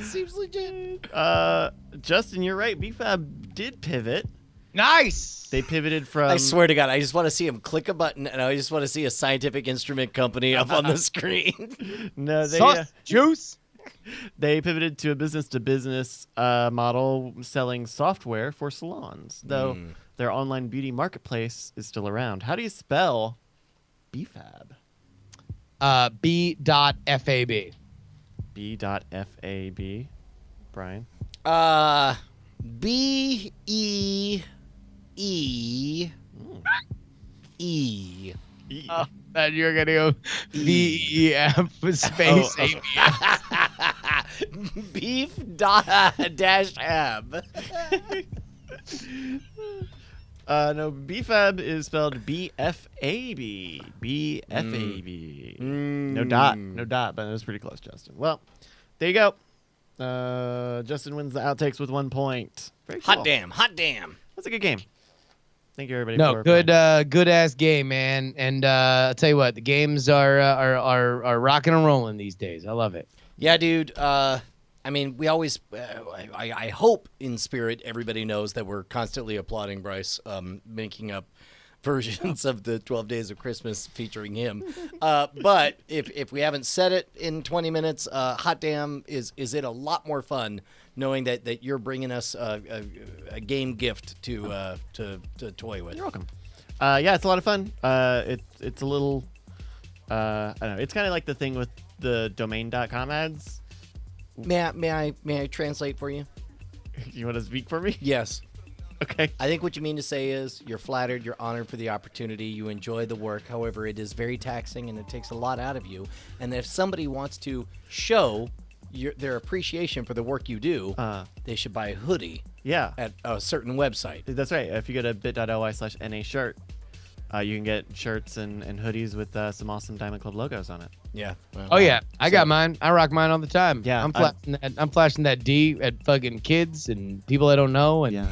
S3: Seems legit.
S4: Justin, you're right. BFAB did pivot.
S5: Nice.
S4: They pivoted from.
S3: I swear to God, I just want to see him click a button, and I just want to see a scientific instrument company up on the screen.
S4: No, they.
S5: Sauce juice.
S4: They pivoted to a business-to-business model selling software for salons, though their online beauty marketplace is still around. How do you spell BFAB?
S5: B.FAB.
S4: B.FAB. Brian?
S3: B-E-E-E.
S5: Oh, and you're going to go VEF space ABS.
S3: Beef dash ab.
S4: No, BFAB is spelled B-F-A-B. B-F-A-B. No dot, but it was pretty close, Justin. Well, there you go. Justin wins the outtakes with 1 point. Very cool.
S3: Hot damn.
S4: That's a good game. Thank you, everybody.
S5: No,
S4: for
S5: good,
S4: playing.
S5: good ass game, man. And I'll tell you what, the games are rocking and rolling these days. I love it.
S3: Yeah, dude. I mean, we always, I hope in spirit, everybody knows that we're constantly applauding Bryce, making up versions of the 12 Days of Christmas featuring him. But if we haven't said it in 20 minutes, hot damn, is it a lot more fun knowing that you're bringing us a game gift to toy with.
S4: You're welcome. Yeah, it's a lot of fun. It's a little, I don't know. It's kind of like the thing with the domain.com ads.
S3: May I translate for you?
S4: You want to speak for me?
S3: Yes.
S4: Okay.
S3: I think what you mean to say is you're flattered, you're honored for the opportunity, you enjoy the work. However, it is very taxing and it takes a lot out of you. And if somebody wants to show their appreciation for the work you do, they should buy a hoodie.
S4: Yeah.
S3: At a certain website.
S4: That's right. If you go to bit.ly/NA shirt, you can get shirts and hoodies with some awesome Diamond Club logos on it.
S3: Yeah.
S5: Oh yeah, I got mine. I rock mine all the time.
S4: Yeah,
S5: I'm flashing that D at fucking kids and people I don't know, and
S4: Yeah.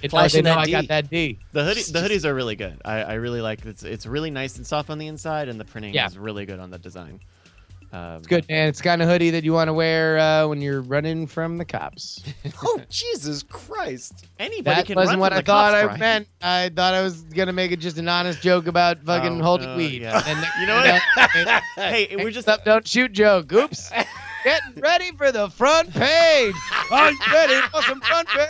S3: Flashing
S5: they know
S3: that
S5: I
S3: D.
S5: got that D.
S4: The hoodies are really good. I really like it. It's really nice and soft on the inside, and the printing is really good on the design.
S5: It's good, man. It's the kind of hoodie that you want to wear when you're running from the cops.
S3: Oh, Jesus Christ.
S4: Anybody
S5: That
S4: can
S5: wasn't
S4: run
S5: what
S4: from
S5: I
S4: the
S5: thought
S4: cops,
S5: I
S4: Brian.
S5: meant. I thought I was gonna make it just an honest joke about fucking holding weed.
S4: yeah.
S5: And
S4: You know what? Hey, we're just
S5: don't shoot joke. Oops. Getting ready for the front page. Are you ready for some front page?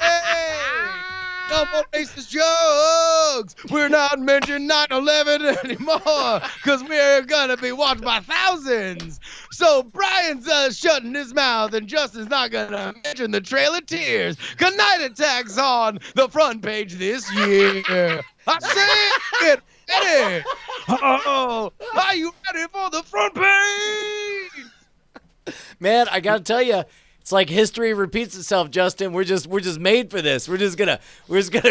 S5: No more racist jokes. We're not mentioning 9/11 anymore because we're gonna be watched by thousands. So Brian's shutting his mouth and Justin's not gonna mention the Trail of Tears. 'Cause Night Attack's on the front page this year. I said, get ready. Oh, are you ready for the front page?
S3: Man, I gotta tell you, it's like history repeats itself, Justin. We're just made for this. We're just gonna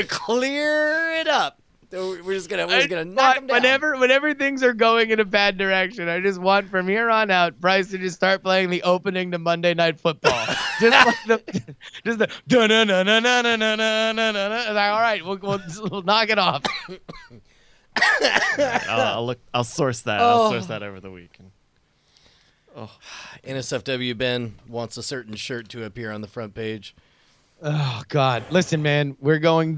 S3: clear it up. We're just gonna knock them down.
S5: Whenever things are going in a bad direction, I just want from here on out Bryce to just start playing the opening to Monday Night Football. Just like the like, all right, we'll knock it off.
S4: I'll source that. I'll source that over the weekend.
S3: NSFW Ben wants a certain shirt to appear on the front page.
S5: Oh God! Listen, man, we are not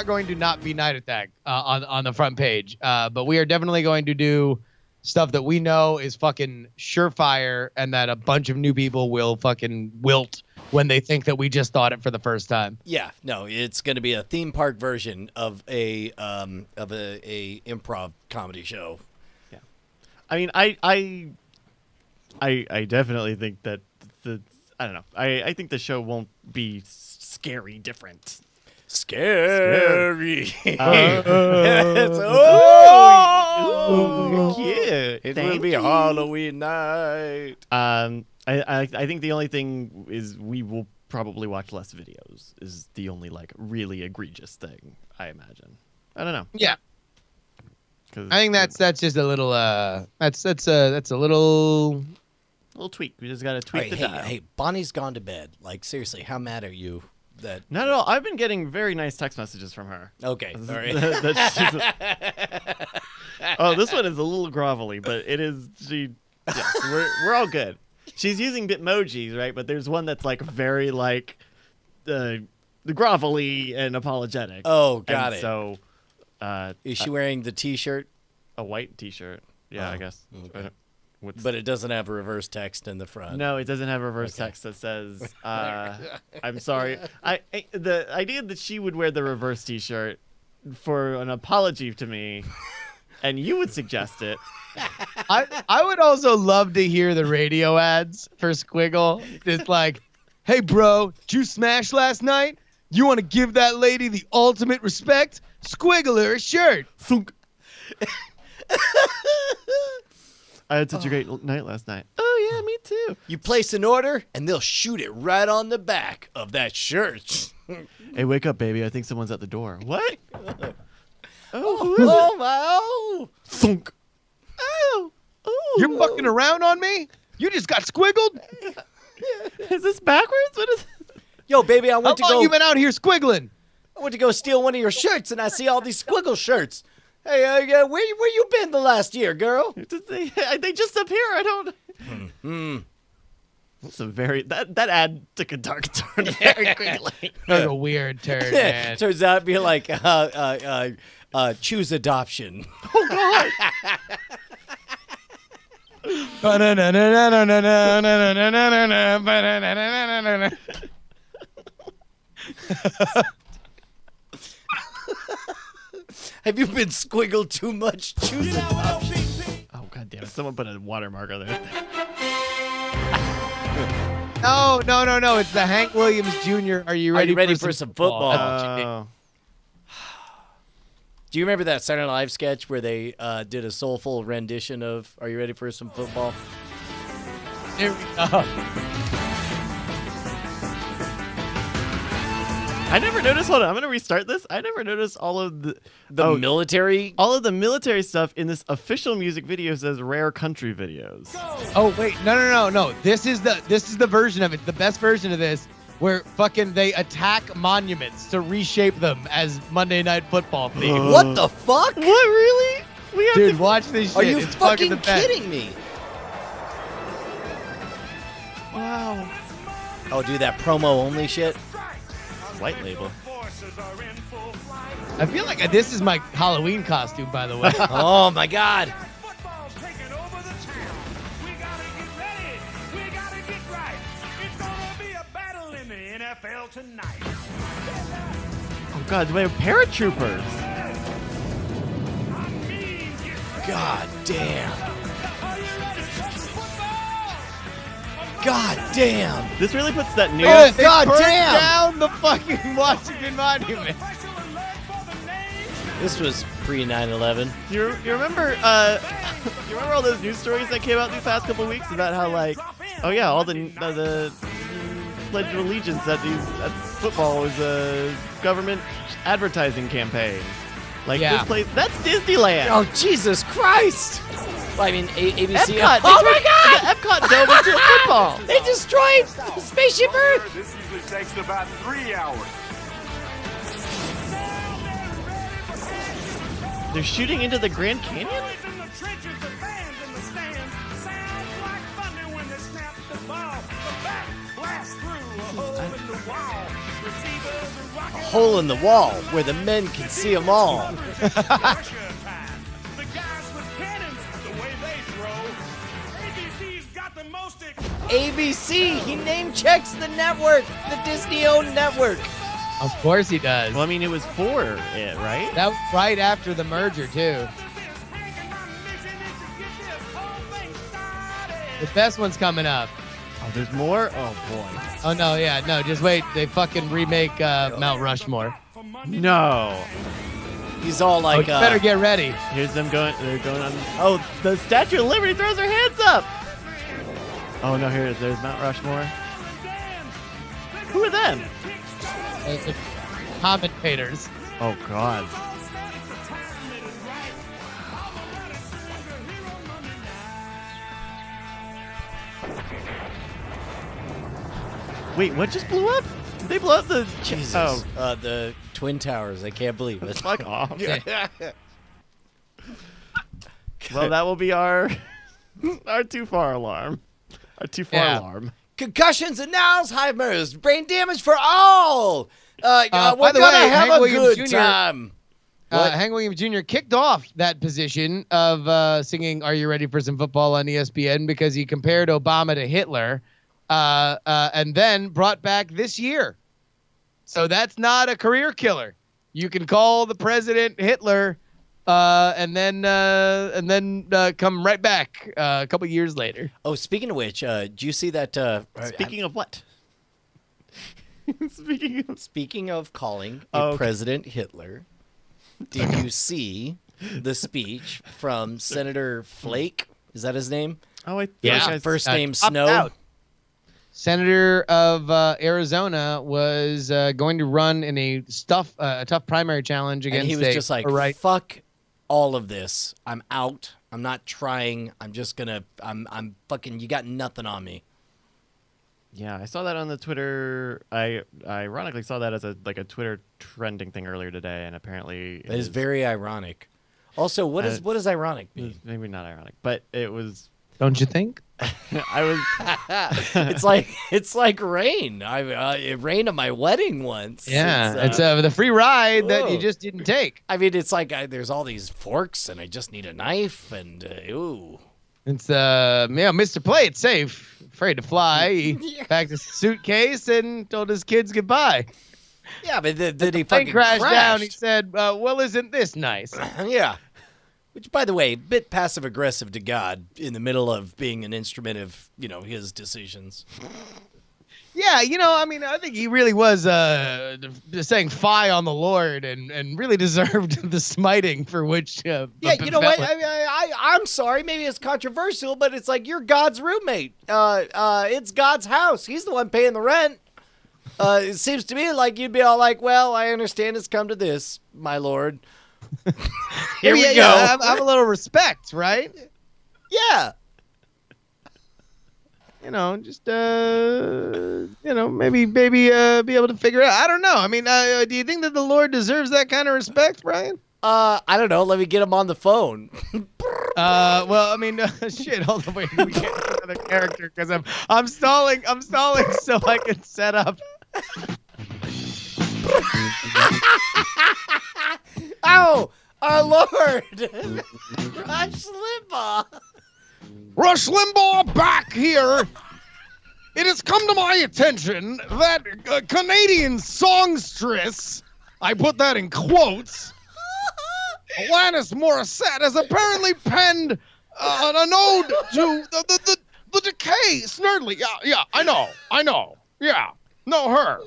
S5: going to not be Night Attack on the front page, but we are definitely going to do stuff that we know is fucking surefire, and that a bunch of new people will fucking wilt when they think that we just thought it for the first time.
S3: Yeah, no, it's going to be a theme park version of a improv comedy show.
S4: Yeah, I mean, I definitely think that I don't know. I think the show won't be scary different.
S3: Scary.
S4: It's, cute.
S3: It will be Halloween night.
S4: I think the only thing is we will probably watch less videos is the only like really egregious thing, I imagine. I don't know.
S5: Yeah. I think that's just a little that's a little
S4: tweak. We just gotta tweak the dial.
S3: Hey, Bonnie's gone to bed. Like seriously, how mad are you? That
S4: Not at all. I've been getting very nice text messages from her.
S3: Okay, sorry.
S4: This one is a little grovelly, but it is. Yes, we're all good. She's using Bitmojis, right? But there's one that's like very like the grovelly and apologetic.
S3: Oh, got it.
S4: So,
S3: is she wearing the T-shirt?
S4: A white T-shirt. Yeah, I guess.
S3: Okay.
S4: What's
S3: But it doesn't have reverse text in the front.
S4: No, it doesn't have reverse text that says, I'm sorry. The idea that she would wear the reverse T-shirt for an apology to me, and you would suggest it.
S5: I would also love to hear the radio ads for Squiggle. It's like, hey, bro, did you smash last night? You want to give that lady the ultimate respect? Squiggle her a shirt.
S4: Thunk. I had such a great night last night. Oh, yeah, me too.
S3: You place an order, and they'll shoot it right on the back of that shirt.
S4: Hey, wake up, baby. I think someone's at the door. What?
S3: Oh, my, oh.
S4: Thunk. Oh.
S5: You're fucking around on me? You just got squiggled?
S4: Is this backwards? What is
S3: Yo, baby, I
S5: How
S3: went to
S5: long
S3: go.
S5: you been out here squiggling?
S3: I went to go steal one of your shirts, and I see all these Squiggle shirts. Hey, where you been the last year, girl?
S4: they just appear. I don't. That's a very that ad took a dark turn very quickly.
S5: That's a weird turn, man.
S3: Turns out to be like choose adoption.
S4: Oh God.
S3: Have you been squiggled too much? Choose adoption.
S4: Oh God damn it! Someone put a watermark on there.
S5: No. It's the Hank Williams Jr. Are you ready,
S3: for some football?
S5: That's what you did.
S3: Do you remember that Saturday Night Live sketch where they did a soulful rendition of "Are you ready for some football"?
S5: There we go.
S4: I never noticed. Hold on, I'm gonna restart this. I never noticed all of the
S3: Military.
S4: all of the military stuff in this official music video says rare country videos.
S5: Oh wait, no. This is the version of it. The best version of this, where fucking they attack monuments to reshape them as Monday Night Football themes.
S3: What the fuck?
S4: What really? We have
S5: Dude,
S4: to.
S5: watch this shit.
S3: Are you
S5: it's fucking
S3: fucking
S5: the best.
S3: kidding me?
S4: Wow.
S3: Oh, do that promo only shit.
S4: White label.
S5: I feel like this is my Halloween costume, by the way.
S3: Oh my god.
S6: Football's taking over the town. We gotta get ready. We gotta get right. It's gonna be a battle in the NFL tonight.
S4: Oh God, we have paratroopers.
S6: I mean, get ready.
S3: God damn.
S6: Are you ready for some football?
S3: God damn.
S4: This really puts that new.
S3: Oh,
S5: They
S3: God
S5: burned
S3: damn.
S5: down the fucking Washington Monument.
S6: Special alert for the names.
S3: This was pre 9/11.
S4: You remember? You remember all those news stories that came out these past couple of weeks about how oh yeah, all the Pledge of Allegiance that football was a government advertising campaign. Like
S5: Yeah.
S4: this place, that's Disneyland.
S3: Oh Jesus Christ! Well, I mean, ABC.
S4: Epcot.
S3: Oh my God!
S4: The Epcot Dome into football.
S3: They destroyed Spaceship Earth.
S6: This usually takes about 3 hours.
S4: They're shooting into the Grand Canyon.
S6: Boys in the trenches, the fans in the stands. Sounds like thunder when they snap the ball. The bat blasts through a hole in the wall. Receivers are rocking.
S3: Hole in the wall where the men can see them all.
S6: Pressure time. The guys with cannons, the way they throw. ABC's got the most
S3: ABC. He name checks the network, the Disney-owned network.
S5: Of course he does.
S4: Well, I mean, it was for it, right?
S5: That was right after the merger too. The best one's coming up.
S4: Oh, there's more. Oh boy.
S5: Oh no, yeah, no, just wait. They fucking remake Mount Rushmore.
S4: No.
S3: He's all
S5: Oh,
S3: like,
S5: you better get ready.
S4: Here's them going. They're going on. Oh, the Statue of Liberty throws her hands up. Oh no, there's Mount Rushmore. Who are them?
S5: The commentators.
S4: Oh God. Wait, what just blew up? Did they blow up the?
S3: Jesus.
S4: Oh,
S3: The Twin Towers. I can't believe it.
S4: fuck off.
S5: Yeah.
S4: Well, that will be our too far alarm. Our too far
S5: Yeah.
S4: alarm.
S3: Concussions and Alzheimer's, brain damage for all.
S5: By
S3: We're
S5: the
S3: gonna
S5: way,
S3: have
S5: Hank
S3: a
S5: Williams
S3: good
S5: Jr.
S3: time.
S5: Hank Williams Jr. kicked off that position of singing "Are You Ready for Some Football" on ESPN because he compared Obama to Hitler, and then brought back This Year. So that's not a career killer. You can call the president Hitler, and then come right back a couple years later.
S3: Oh, speaking of which, do you see that?
S4: Speaking of what?
S3: Speaking of calling a president Hitler, did you see the speech from Senator Flake? Is that his name?
S4: Oh,
S3: First name Snow.
S5: Out. Senator of Arizona was going to run in a tough primary challenge against.
S3: And he was just like,
S5: right.
S3: "Fuck all of this. I'm out. I'm not trying. I'm just gonna. I'm fucking. You got nothing on me."
S4: Yeah, I saw that on the Twitter. I ironically saw that as a Twitter trending thing earlier today, and apparently
S3: It is very ironic. Also, what does ironic mean?
S4: Maybe not ironic, but it was.
S5: Don't you think?
S4: I was.
S3: it's like rain. It rained at my wedding once.
S5: Yeah, it's the free ride that you just didn't take.
S3: I mean, it's like there's all these forks, and I just need a knife, and ooh.
S5: It's Mr. Play It Safe, afraid to fly. He packed his suitcase and told his kids goodbye.
S3: Yeah, but then he
S5: Plane
S3: fucking
S5: crashed down. He said, "Well, isn't this nice?"
S3: Yeah. Which, by the way, a bit passive aggressive to God in the middle of being an instrument of his decisions.
S5: Yeah, I mean, I think he really was saying "fie" on the Lord and really deserved the smiting for which.
S3: Yeah, you know what? I'm sorry. Maybe it's controversial, but it's like you're God's roommate. It's God's house. He's the one paying the rent. It seems to me like you'd be all like, "Well, I understand it's come to this, my Lord." Here we go.
S5: Yeah, have a little respect, right?
S3: Yeah.
S5: Just maybe be able to figure it out. I don't know. I mean, do you think that the Lord deserves that kind of respect, Brian?
S3: I don't know. Let me get him on the phone.
S5: Well, I mean, shit. Hold on, wait. We get another character because I'm stalling so I can set up.
S3: Oh, our Lord, Rush Limbaugh.
S5: Rush Limbaugh back here. It has come to my attention that Canadian songstress, I put that in quotes, Alanis Morissette has apparently penned an ode to the decay. Snurdly. Yeah, I know. Yeah, no, her.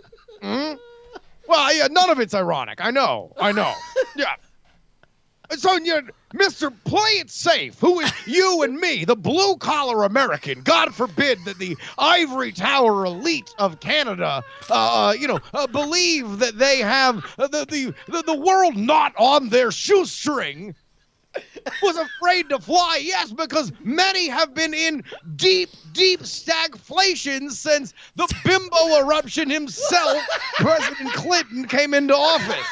S5: Mm-hmm. Well, yeah, none of it's ironic. I know. Yeah. So, Mr. Play It Safe, who is you and me, the blue-collar American, God forbid that the ivory tower elite of Canada, believe that they have the world not on their shoestring, was afraid to fly. Yes, because many have been in deep stagflation since the bimbo eruption himself, President Clinton, came into office.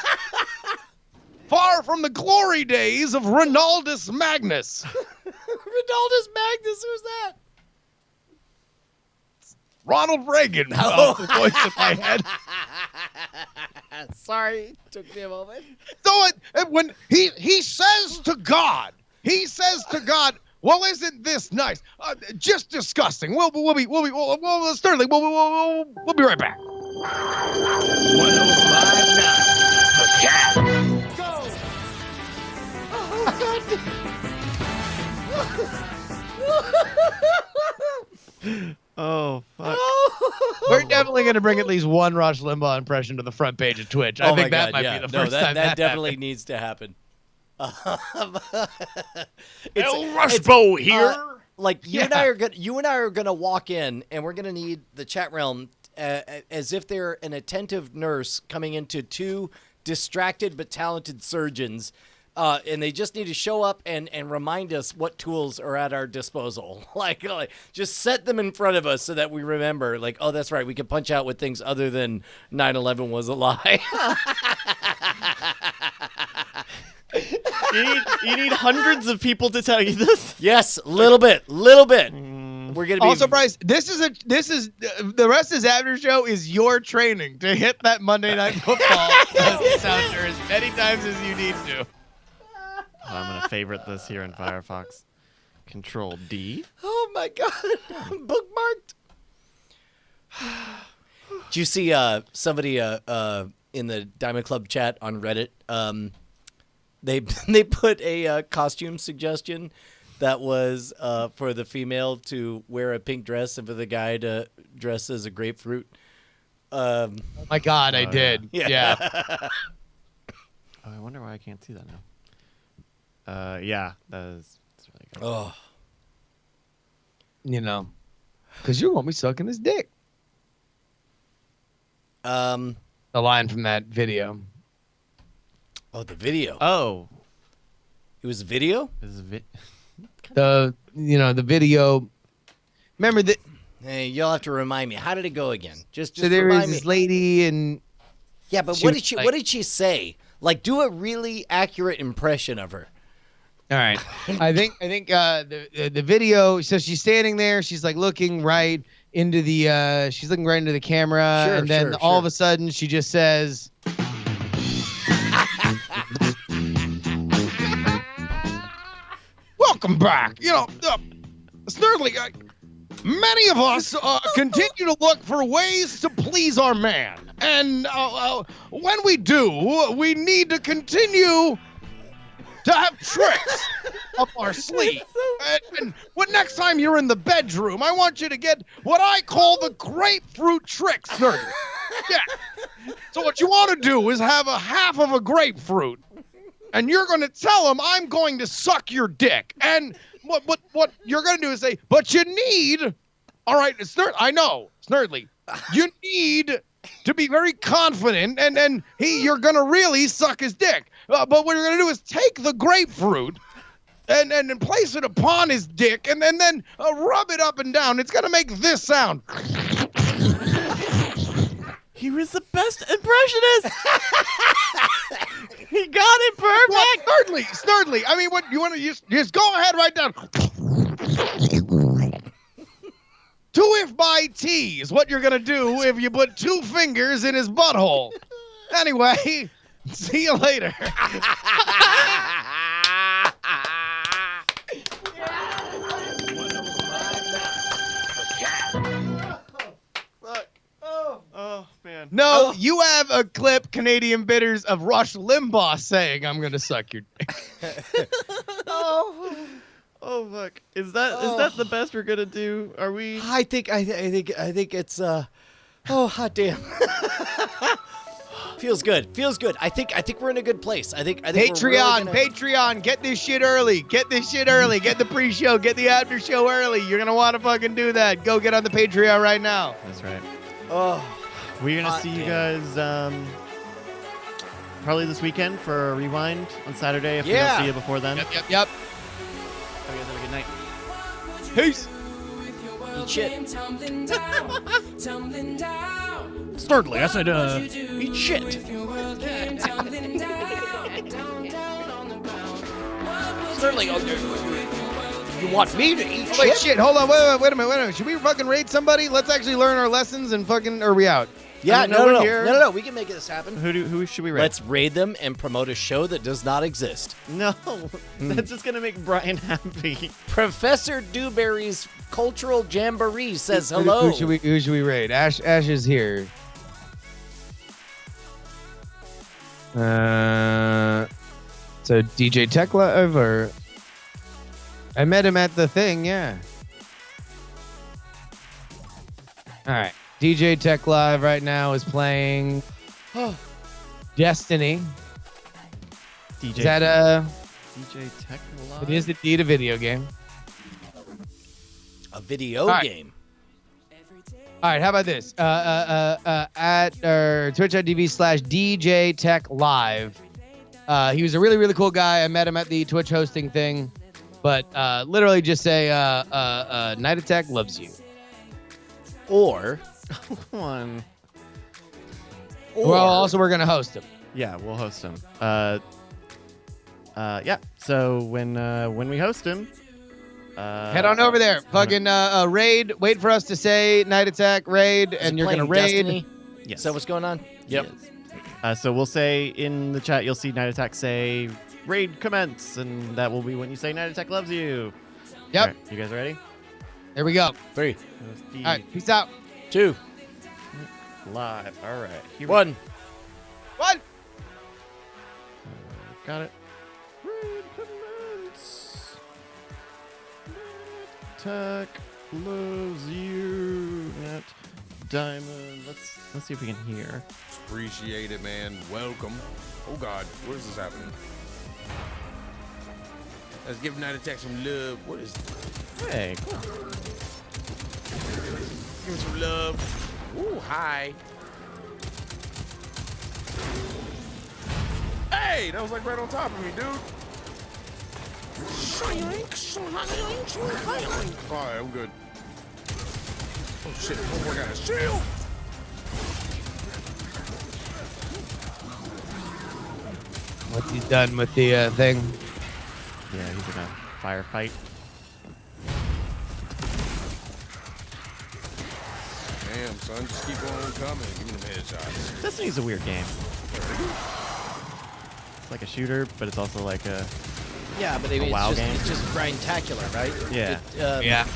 S5: Far from the glory days of Ronaldus Magnus.
S3: Ronaldus Magnus, who's that?
S5: Ronald Reagan. The voice in my head.
S3: Sorry, took me a moment.
S5: So when he says to God, well, isn't this nice? Just disgusting. We'll be Sterling. We'll be right back. 105.9. The Cat.
S6: Go!
S4: Oh, fuck.
S5: We're definitely going to bring at least one Rush Limbaugh impression to the front page of Twitch. I think that might be the first time
S3: that definitely needs to happen.
S5: Rushbo here.
S3: You and I are gonna walk in, and we're gonna need the chat realm as if they're an attentive nurse coming into two distracted but talented surgeons. And they just need to show up and remind us what tools are at our disposal. Like, just set them in front of us so that we remember, like, oh, that's right, we can punch out with things other than 9/11 was a lie.
S4: You need hundreds of people to tell you this?
S3: Yes, little bit. We're gonna be
S5: Also, Bryce, this is the rest of this after show is your training to hit that Monday Night Football sounder as many times as you need to.
S4: I'm gonna favorite this here in Firefox. Control D.
S3: Oh my god, I'm bookmarked. Did you see somebody in the Diamond Club chat on Reddit? They put a costume suggestion that was for the female to wear a pink dress and for the guy to dress as a grapefruit.
S5: Oh my God, I did. Yeah.
S4: Oh, I wonder why I can't see that now. Yeah, that's really good.
S3: Oh,
S5: You know, because you want me sucking his dick.
S3: the
S5: The line from that video.
S3: video.
S4: Oh,
S3: It was a video.
S4: is it?
S5: The video. Remember that?
S3: Hey, you'll have to remind me. How did it go again? Just
S5: So there
S3: remind
S5: was
S3: me.
S5: this lady, and
S3: Yeah, but
S5: she
S3: what
S5: was
S3: did she?
S5: like-
S3: What did she say? Like, do a really accurate impression of her.
S5: all right. I think the video. So she's standing there. She's like looking right into the. She's looking right into the camera,
S3: Sure,
S5: and then
S3: sure,
S5: all
S3: sure.
S5: of a sudden she just says. Welcome back. Snurdly, many of us continue to look for ways to please our man. And when we do, we need to continue to have tricks up our sleeve. And when next time you're in the bedroom, I want you to get what I call the grapefruit trick, Snurdly. Yeah. So what you want to do is have a half of a grapefruit. And you're going to tell him, I'm going to suck your dick. And what you're going to do is say, but you need, all right, I know, Snurdly, you need to be very confident, and you're going to really suck his dick. But what you're going to do is take the grapefruit and place it upon his dick, and then rub it up and down. It's going to make this sound.
S4: He was the best impressionist. He got it perfect.
S5: Well, Snurdly. I mean, what you want to just go ahead, right down. 2 if by T is what you're gonna do if you put 2 fingers in his butthole. Anyway, see you later.
S4: Oh man.
S5: No, you have a clip, Canadian Bitters, of Rush Limbaugh saying, "I'm gonna suck your dick."
S4: Oh fuck. Is that the best we're gonna do? Are we?
S3: I think it's oh hot damn. Feels good. I think we're in a good place. I think we're really
S5: Patreon, get this shit early. Get the pre-show, get the after show early. You're gonna want to fucking do that. Go get on the Patreon right now.
S4: That's right.
S3: Oh,
S4: We're gonna
S3: hot
S4: see you
S3: damn.
S4: guys probably this weekend for a rewind on Saturday. If we
S3: Yeah.
S4: don't see you before then.
S5: Yep.
S4: Hope you guys have a good night.
S5: Peace.
S3: eat shit.
S4: Startly, I said, eat shit.
S3: Certainly, you want me to eat
S5: Wait,
S3: shit?
S5: shit. Hold on. Wait a minute. Should we fucking raid somebody? Let's actually learn our lessons and fucking. Are we out?
S3: Yeah,
S4: I mean, no, we're
S3: no.
S4: here.
S3: We can make this happen.
S4: Who should we rate?
S3: Let's raid them and promote a show that does not exist.
S4: No, that's just gonna make Brian happy.
S3: Professor Dewberry's Cultural Jamboree says hello.
S5: Who should we raid? Ash is here. So DJ Tech Live, or I met him at the thing, yeah. All right, DJ Tech Live right now is playing Destiny.
S4: DJ.
S5: Is that a?
S4: DJ Tech Live?
S5: It is indeed a video game.
S3: A video
S5: All right.
S3: game.
S5: All right, how about this? At twitch.tv/DJ Tech Live. He was a really, really cool guy. I met him at the Twitch hosting thing. But literally just say, Night Attack loves you.
S3: Or
S4: Come on.
S5: Well, also we're going to host him.
S4: Yeah, we'll host him. Yeah. So when we host him,
S5: Head on over there. Fucking raid. Wait for us to say night attack raid,
S3: Is
S5: and
S3: it
S5: you're gonna
S3: playing
S5: raid.
S3: Destiny?
S4: Yes.
S3: Is that what's going on? Yep.
S4: So we'll say in the chat, you'll see Night Attack say raid commence, and that will be when you say Night Attack loves you.
S5: Yep.
S4: All right, you guys ready?
S5: Here we go.
S3: 3,
S5: All right. Peace out.
S3: 2,
S4: Live. All right. Here
S3: 1.
S5: What?
S4: Got it. Raid commence. Attack loves you. Net diamond. Let's see if we can hear.
S7: Appreciate it, man. Welcome. Oh God, what is this happening? Let's give Night Attack some love. What is this?
S4: Hey, cool.
S7: Give him some love. Ooh, hi. Hey, that was like right on top of me, dude. All right, I'm good. Oh shit, homeboy got a shield.
S5: What's he done with the thing?
S4: Yeah, he's in a firefight.
S7: Damn, son, just keep on coming. Give me them headshots.
S4: Destiny's a weird game. It's like a shooter, but it's also like a
S3: Yeah, but I mean,
S4: WoW
S3: it's,
S4: game?
S3: just, it's just grindtacular, right?
S4: Yeah.
S3: Yeah.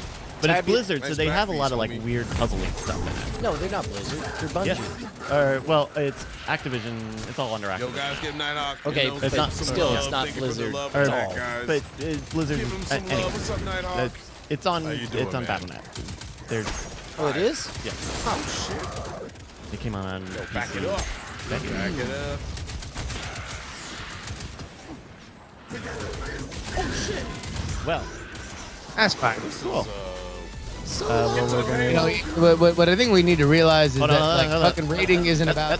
S4: But it's
S3: Tabby-
S4: Blizzard, so
S7: Nice
S4: they have a
S7: back
S4: lot of
S7: piece,
S4: like
S7: homie.
S4: weird puzzling stuff in it.
S3: No, they're not Blizzard. They're Bungie.
S4: Well, it's Activision. It's all under
S7: Yo,
S4: Activision.
S7: guys, give Nighthawk.
S3: Okay,
S7: you know,
S3: but
S7: some
S3: still,
S7: love.
S3: it's not
S7: Thank you for the
S3: Blizzard
S7: love
S4: Or-
S3: at
S7: attack,
S3: all.
S7: guys.
S4: But Blizzard.
S7: Give him some
S4: anyway,
S7: love. What's up, Nighthawk?
S4: it's on.
S7: How you doing,
S4: It's on
S7: man?
S4: Battle.net. There's
S3: Oh, it is?
S4: yeah.
S7: Oh shit.
S4: It came on.
S7: Back
S4: PC.
S7: it up.
S4: Back it
S7: Back it up.
S4: Well,
S5: That's fine.
S4: cool.
S5: You know, what I think we need to realize is
S4: Hold
S5: that
S4: on,
S5: like
S4: hold on.
S5: fucking rating isn't about.